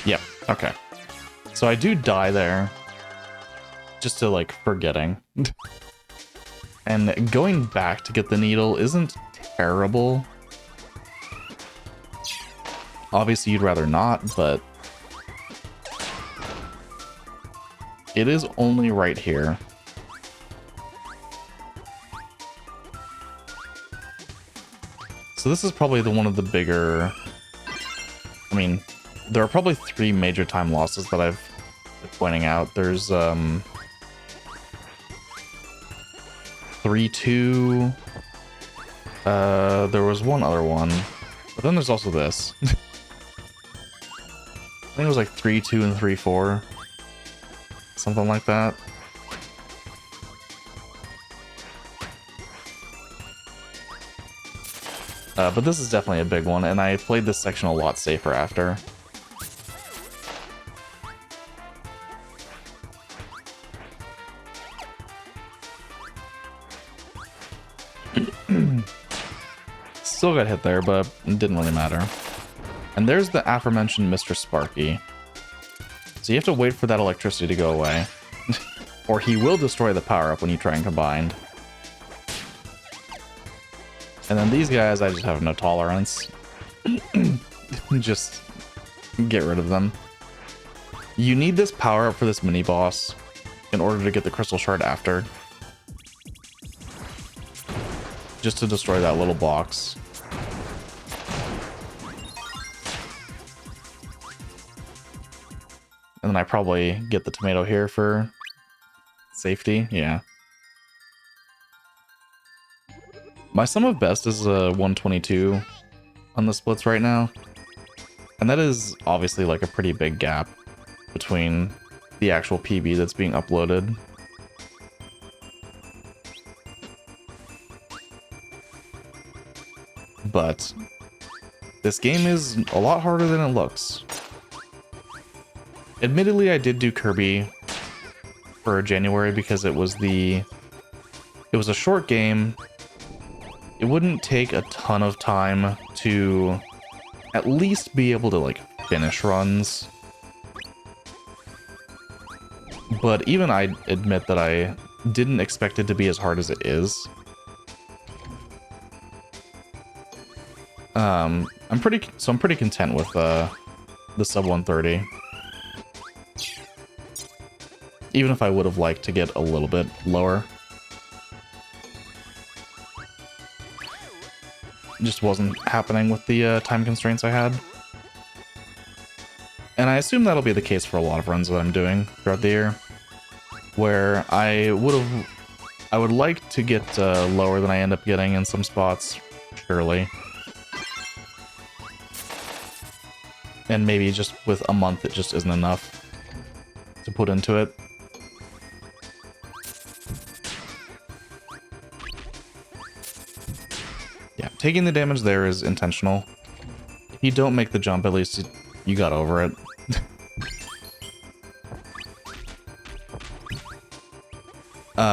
Yep, okay. So I do die there. Just to, like, forgetting. And going back to get the needle isn't terrible. Obviously, you'd rather not, but it is only right here. So this is probably one of the bigger... I mean, there are probably 3 major time losses that I've been pointing out. There's 3-2. There was one other one, but then there's also this. I think it was like 3-2 and 3-4. Something like that. But this is definitely a big one, and I played this section a lot safer after. Still got hit there, but it didn't really matter. And there's the aforementioned Mr. Sparky. So you have to wait for that electricity to go away. Or he will destroy the power-up when you try and combine. And then these guys, I just have no tolerance. Just get rid of them. You need this power-up for this mini-boss in order to get the crystal shard after. Just to destroy that little box. And then I probably get the tomato here for safety. Yeah. My sum of best is 122 on the splits right now. And that is obviously like a pretty big gap between the actual PB that's being uploaded. But this game is a lot harder than it looks. Admittedly, I did do Kirby for January because it was a short game. It wouldn't take a ton of time to at least be able to like finish runs. But even I admit that I didn't expect it to be as hard as it is. I'm pretty content with the sub 130. Even if I would have liked to get a little bit lower. It just wasn't happening with the time constraints I had. And I assume that'll be the case for a lot of runs that I'm doing throughout the year. Where I would like to get lower than I end up getting in some spots, surely. And maybe just with a month it just isn't enough to put into it. Yeah, taking the damage there is intentional. If you don't make the jump, at least you got over it.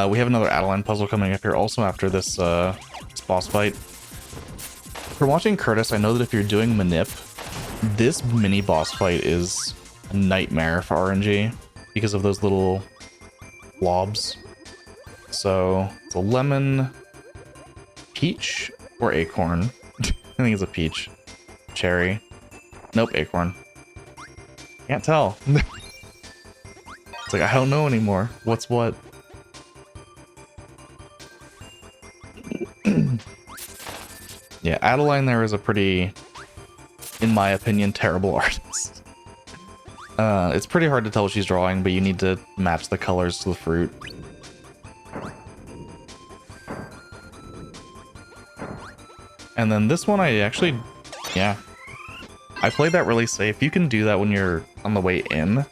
We have another Adeline puzzle coming up here also after this boss fight. For watching Curtis, I know that if you're doing Manip, this mini boss fight is a nightmare for RNG because of those little blobs. So it's a lemon, peach, or acorn. I think it's a peach. Cherry. Nope, acorn. Can't tell. It's like, I don't know anymore. What's what? Yeah, Adeline there is a pretty, in my opinion, terrible artist. It's pretty hard to tell what she's drawing, but you need to match the colors to the fruit. And then this one I actually, yeah. I played that really safe. You can do that when you're on the way in,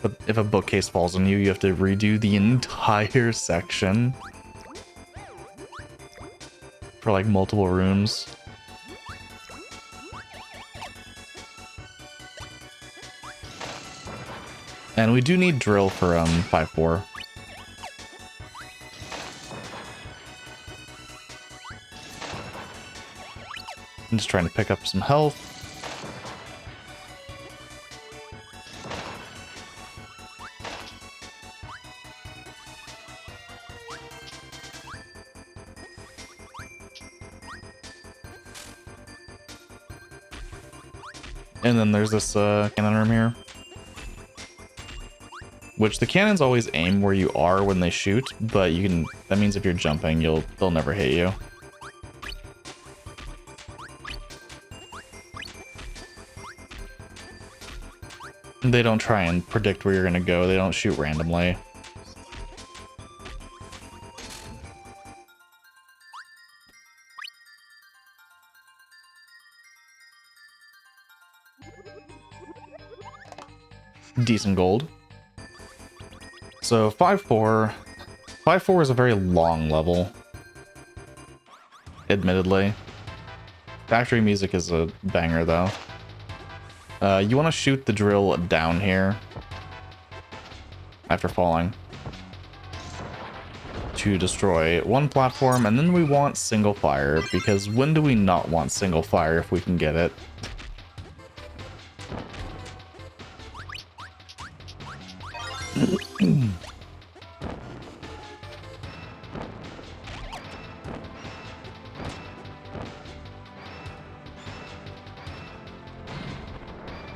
but if a bookcase falls on you, you have to redo the entire section. For like multiple rooms. And we do need drill for 5-4. I'm just trying to pick up some health. And then there's this cannon room here. Which the cannons always aim where you are when they shoot, but you can, that means if you're jumping, they'll never hit you. They don't try and predict where you're gonna go, they don't shoot randomly. Decent gold. So 5-4. 5-4 is a very long level. Admittedly. Factory music is a banger though. You want to shoot the drill down here after falling to destroy one platform, and then we want single fire, because when do we not want single fire if we can get it?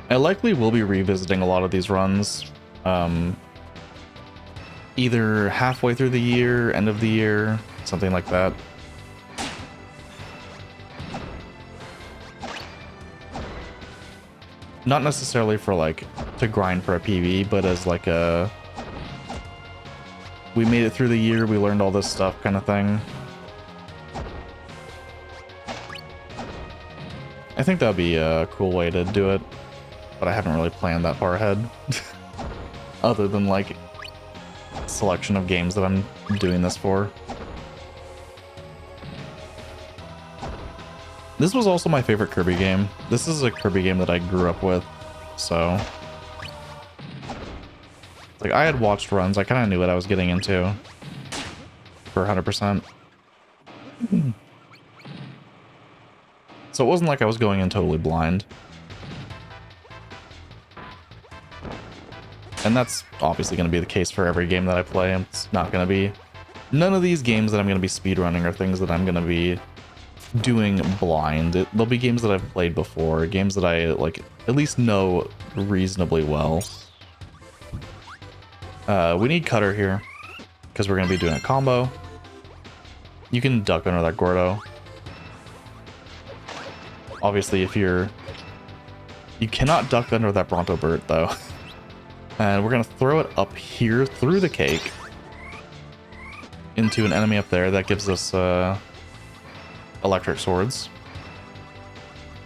I likely will be revisiting a lot of these runs, either halfway through the year, end of the year, something like that. Not necessarily for like to grind for a PB, but as like a we made it through the year, we learned all this stuff kind of thing. I think that'd be a cool way to do it, but I haven't really planned that far ahead. Other than like selection of games that I'm doing this for. This was also my favorite Kirby game. This is a Kirby game that I grew up with, so like I had watched runs. I kind of knew what I was getting into for 100%. So it wasn't like I was going in totally blind. And that's obviously going to be the case for every game that I play. It's not going to be... None of these games that I'm going to be speedrunning are things that I'm going to be doing blind. There'll be games that I've played before, games that I like at least know reasonably well. We need Cutter here, because we're going to be doing a combo. You can duck under that Gordo. Obviously, if you're... You cannot duck under that Bronto Burt, though. And we're going to throw it up here through the cake into an enemy up there. That gives us electric swords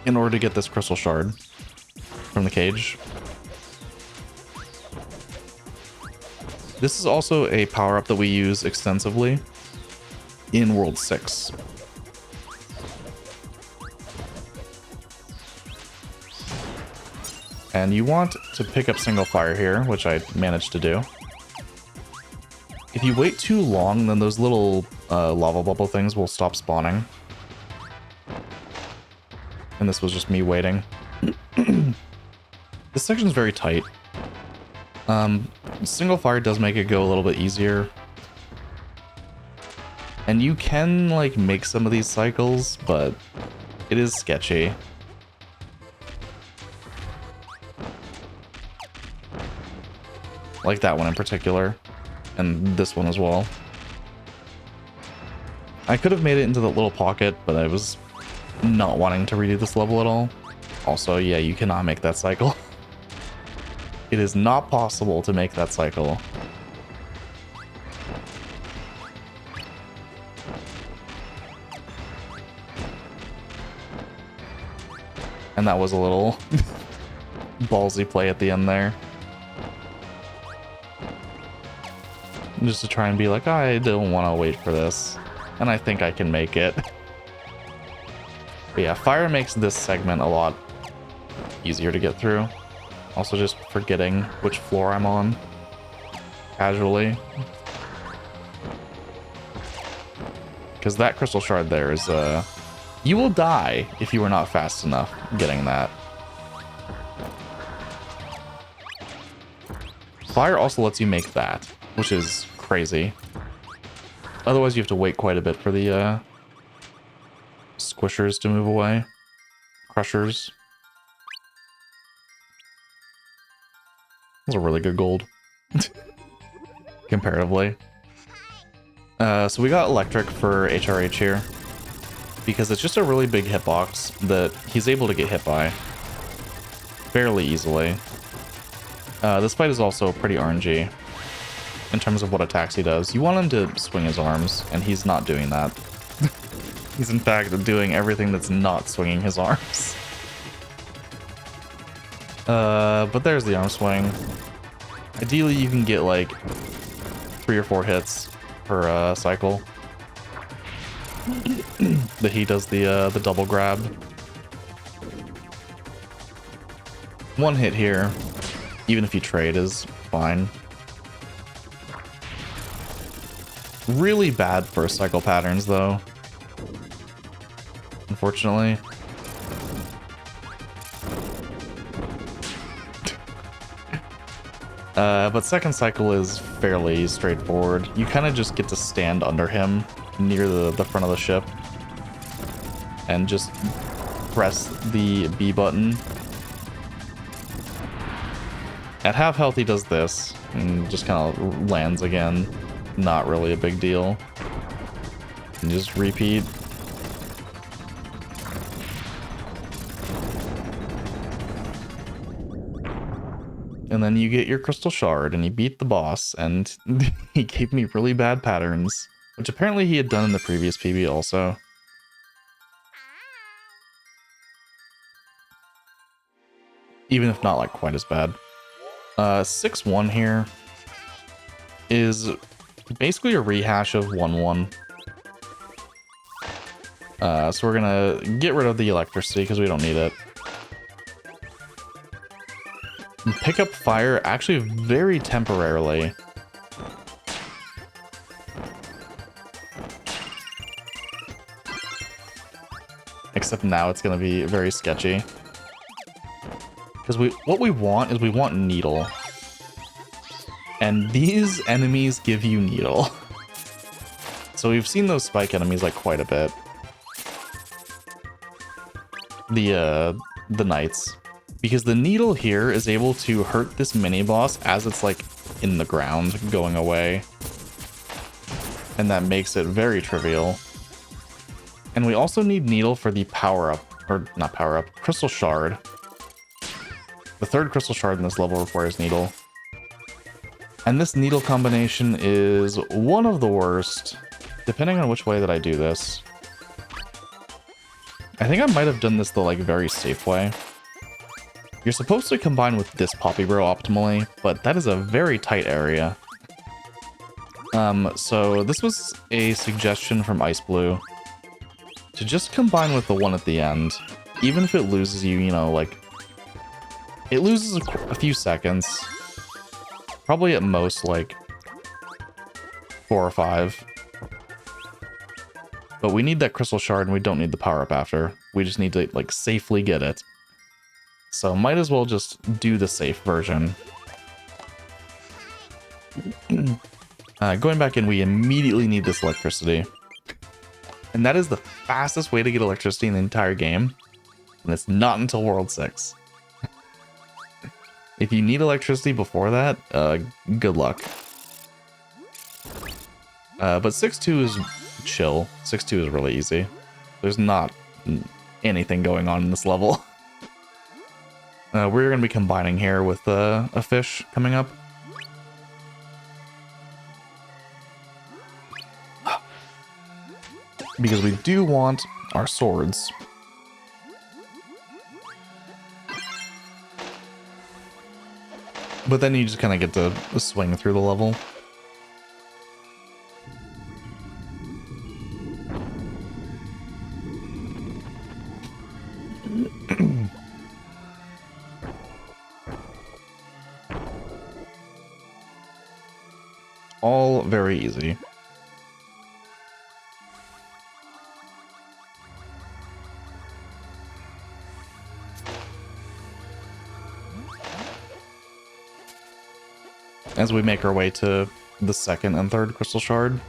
in order to get this crystal shard from the cage. This is also a power-up that we use extensively in World 6. And you want to pick up single fire here, which I managed to do. If you wait too long, then those little lava bubble things will stop spawning. And this was just me waiting. This section's very tight. Single fire does make it go a little bit easier. And you can, like, make some of these cycles, but it is sketchy. Like that one in particular, and this one as well. I could have made it into the little pocket, but I was not wanting to redo this level at all. Also, yeah, you cannot make that cycle. It is not possible to make that cycle. And that was a little ballsy play at the end there. Just to try and be like, I don't want to wait for this. And I think I can make it. But yeah, fire makes this segment a lot easier to get through. Also just forgetting which floor I'm on. Casually. Because that crystal shard there is, you will die if you are not fast enough getting that. Fire also lets you make that, which is crazy. Otherwise, you have to wait quite a bit for the squishers to move away. Crushers. Those are really good gold. Comparatively. So we got electric for HRH here. Because it's just a really big hitbox that he's able to get hit by fairly easily. This fight is also pretty RNG in terms of what attacks he does. You want him to swing his arms, and he's not doing that. He's in fact doing everything that's not swinging his arms. But there's the arm swing. Ideally, you can get like 3 or 4 hits per cycle. That he does the double grab. 1 hit here, even if you trade, is fine. Really bad for cycle patterns, though. Unfortunately. But second cycle is fairly straightforward. You kind of just get to stand under him near the front of the ship and just press the B button. At half health he does this and just kind of lands again. Not really a big deal. And just repeat. And then you get your crystal shard and you beat the boss, and he gave me really bad patterns, which apparently he had done in the previous PB also. Even if not like quite as bad. 6-1 here is basically a rehash of 1-1. So we're gonna get rid of the electricity because we don't need it. And pick up fire actually very temporarily. Except now it's gonna be very sketchy. Because what we want is we want needle. And these enemies give you needle. So we've seen those spike enemies like quite a bit. The knights. Because the needle here is able to hurt this mini boss as it's like in the ground going away. And that makes it very trivial. And we also need needle for the power-up, or not power-up, crystal shard. The third crystal shard in this level requires needle. And this needle combination is one of the worst, depending on which way that I do this. I think I might have done this the like very safe way. You're supposed to combine with this Poppy Bro optimally, but that is a very tight area. So this was a suggestion from Ice Blue to just combine with the one at the end, even if it loses you, you know, like it loses a few seconds, probably at most like 4 or 5. But we need that crystal shard and we don't need the power up after. We just need to like safely get it. So might as well just do the safe version. Going back in, we immediately need this electricity. And that is the fastest way to get electricity in the entire game. And it's not until World 6. If you need electricity before that, good luck. But 6-2 is chill. 6-2 is really easy. There's not anything going on in this level. We're going to be combining here with a fish coming up. Because we do want our swords. But then you just kind of get to swing through the level. All very easy. As we make our way to the second and third crystal shard.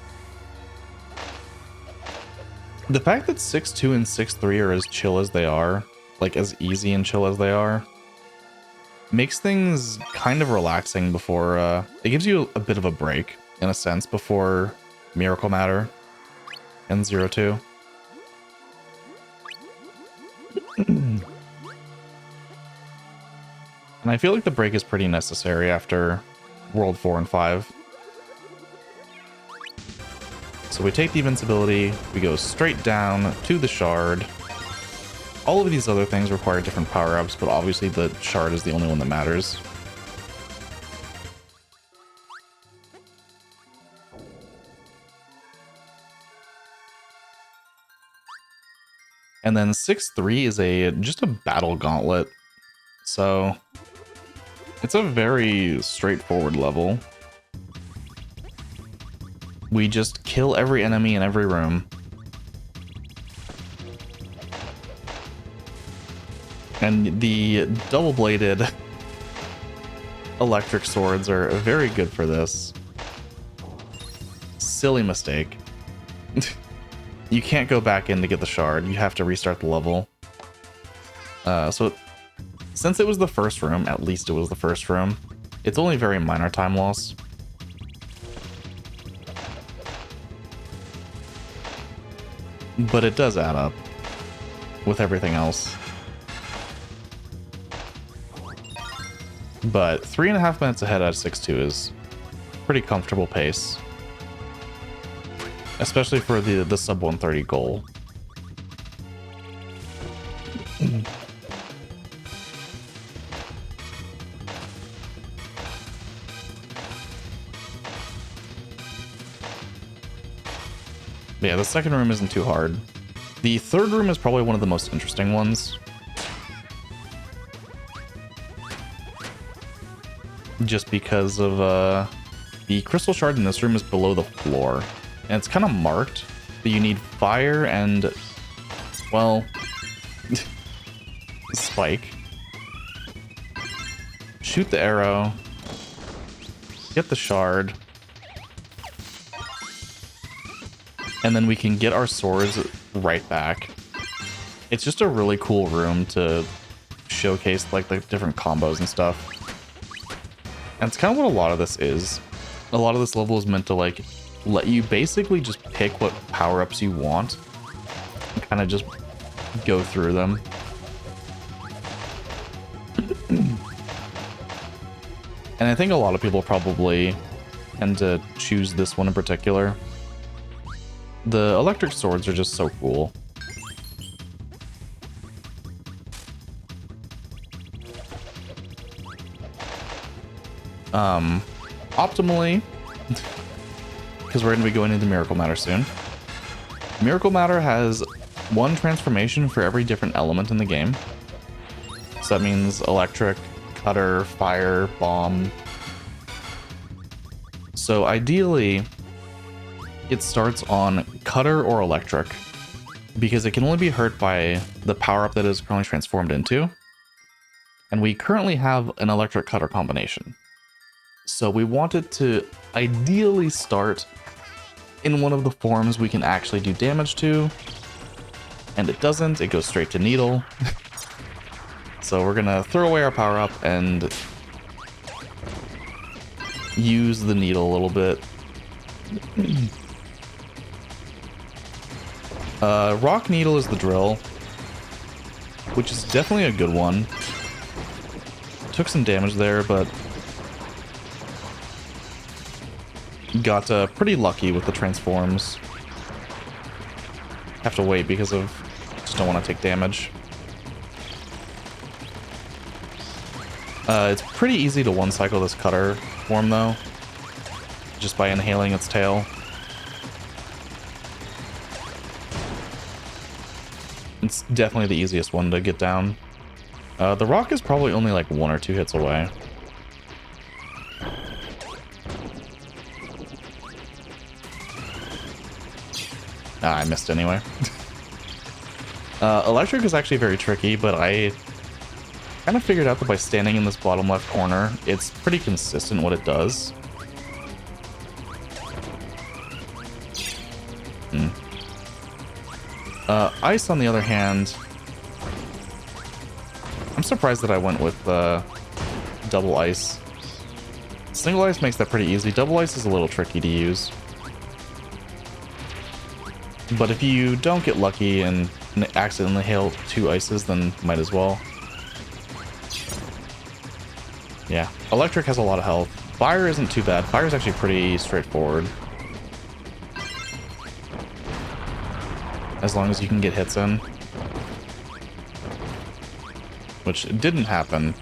The fact that 6-2 and 6-3 are as chill as they are, like as easy and chill as they are, makes things kind of relaxing before, it gives you a bit of a break, in a sense, before Miracle Matter and 0-2. And I feel like the break is pretty necessary after World 4 and 5. So we take the invincibility, we go straight down to the shard. All of these other things require different power-ups, but obviously the shard is the only one that matters. And then 6-3 is just a battle gauntlet. So it's a very straightforward level. We just kill every enemy in every room. And the double-bladed electric swords are very good for this. Silly mistake. You can't go back in to get the shard. You have to restart the level. So since it was the first room, at least it was the first room, it's only very minor time loss. But it does add up with everything else. But 3.5 minutes ahead at 6.2 is pretty comfortable pace. Especially for the sub 130 goal. Yeah, the second room isn't too hard. The third room is probably one of the most interesting ones. Just because of the crystal shard in this room is below the floor. And it's kind of marked that you need fire and, well, spike. Shoot the arrow. Get the shard. And then we can get our swords right back. It's just a really cool room to showcase like the different combos and stuff. And it's kind of what a lot of this is. A lot of this level is meant to like let you basically just pick what power-ups you want and kind of just go through them. And I think a lot of people probably tend to choose this one in particular. The electric swords are just so cool. Optimally, because we're going to be going into Miracle Matter soon. Miracle Matter has one transformation for every different element in the game. So that means electric, cutter, fire, bomb. So ideally, it starts on cutter or electric, because it can only be hurt by the power-up that is currently transformed into. And we currently have an electric cutter combination. So we want it to ideally start in one of the forms we can actually do damage to. And it doesn't, it goes straight to needle. So we're gonna throw away our power-up and use the needle a little bit. Rock needle is the drill, which is definitely a good one. Took some damage there, but got pretty lucky with the transforms. Have to wait because of just don't want to take damage. It's pretty easy to one-cycle this cutter form though, just by inhaling its tail. It's definitely the easiest one to get down. The rock is probably only like 1 or 2 hits away. I missed anyway. Electric is actually very tricky, but I kind of figured out that by standing in this bottom left corner, it's pretty consistent what it does. Ice, on the other hand, I'm surprised that I went with double ice. Single ice makes that pretty easy. Double ice is a little tricky to use. But if you don't get lucky and accidentally hail 2 ices, then might as well. Yeah, electric has a lot of health. Fire isn't too bad. Fire is actually pretty straightforward. As long as you can get hits in. Which didn't happen.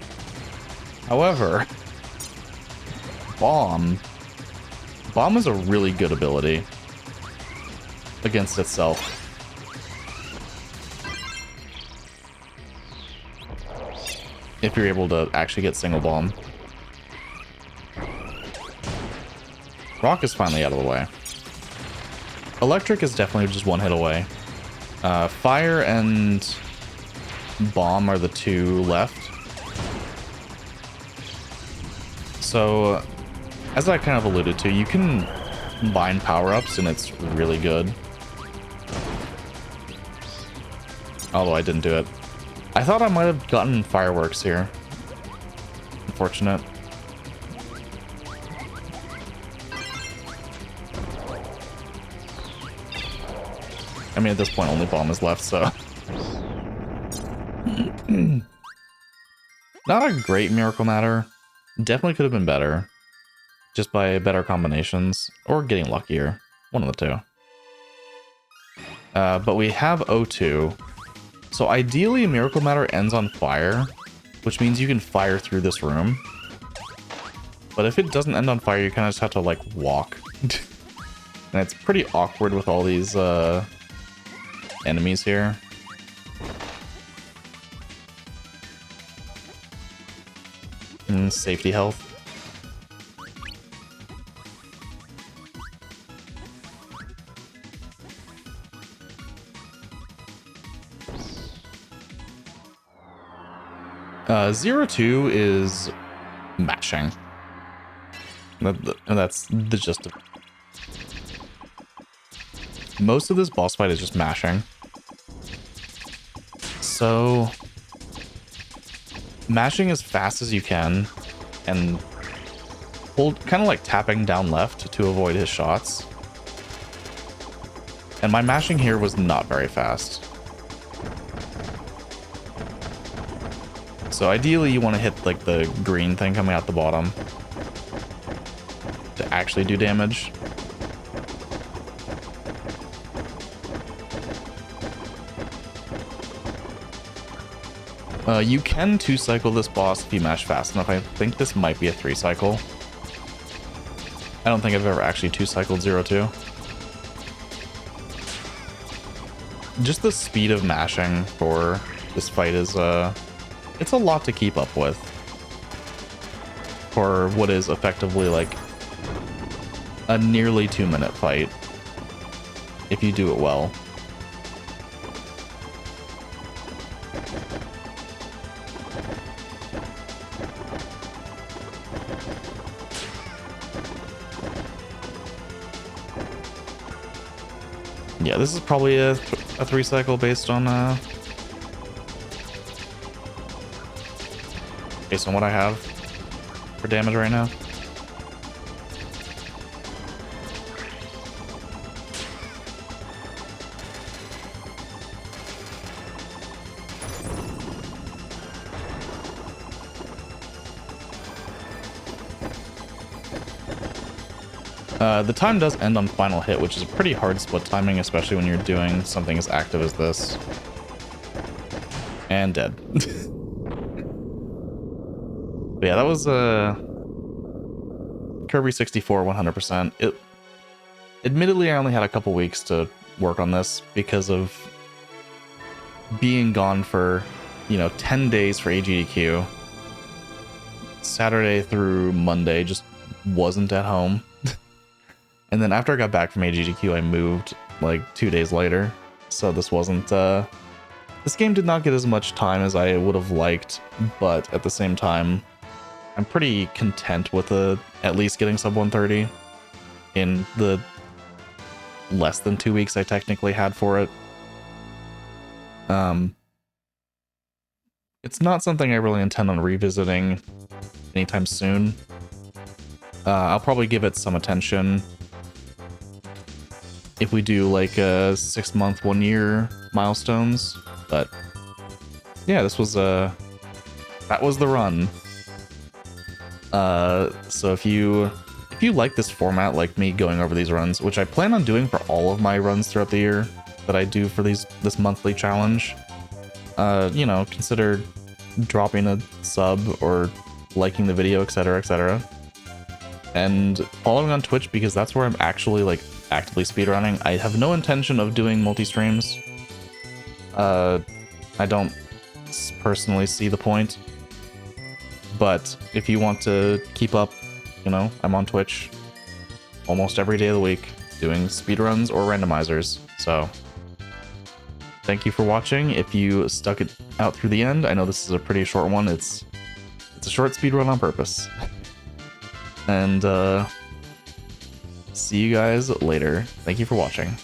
However, Bomb. Bomb is a really good ability against itself. If you're able to actually get single bomb. Rock is finally out of the way. Electric is definitely just 1 hit away. Fire and bomb are the 2 left. So, as I kind of alluded to, you can combine power-ups and it's really good. Although I didn't do it. I thought I might have gotten fireworks here. Unfortunate. I mean, at this point, only bomb is left, so... Not a great Miracle Matter. Definitely could have been better, just by better combinations, or getting luckier. One of the two. But we have O2. So ideally, Miracle Matter ends on fire, which means you can fire through this room. But if it doesn't end on fire, you kind of just have to, like, walk. And it's pretty awkward with all these enemies here. And safety health. Zero 2 is mashing. That's the gist of it. Most of this boss fight is just mashing. So, mashing as fast as you can and hold, kind of like tapping down left to avoid his shots. And my mashing here was not very fast. So ideally you want to hit like the green thing coming out the bottom to actually do damage. You can 2-cycle this boss if you mash fast enough. I think this might be a 3-cycle. I don't think I've ever actually 2-cycled 0-2. Just the speed of mashing for this fight is, it's a lot to keep up with. For what is effectively like a nearly 2-minute fight. If you do it well. Yeah, this is probably a 3-cycle based on what I have for damage right now. The time does end on final hit, which is a pretty hard split timing, especially when you're doing something as active as this. And dead. But yeah, that was Kirby 64 100%. Admittedly, I only had a couple weeks to work on this because of being gone for, 10 days for AGDQ. Saturday through Monday just wasn't at home. And then after I got back from AGDQ, I moved like 2 days later. So this wasn't, this game did not get as much time as I would have liked, but at the same time, I'm pretty content with at least getting sub 130 in the less than 2 weeks I technically had for it. It's not something I really intend on revisiting anytime soon. I'll probably give it some attention if we do like a 6-month, 1-year milestones. But yeah, this was that was the run. So if you like this format, like me going over these runs, which I plan on doing for all of my runs throughout the year that I do for this monthly challenge, consider dropping a sub or liking the video, etc., etc. And following on Twitch, because that's where I'm actually like actively speedrunning. I have no intention of doing multi-streams. I don't personally see the point. But if you want to keep up, I'm on Twitch almost every day of the week doing speedruns or randomizers. So thank you for watching. If you stuck it out through the end, I know this is a pretty short one. It's a short speedrun on purpose. And see you guys later. Thank you for watching.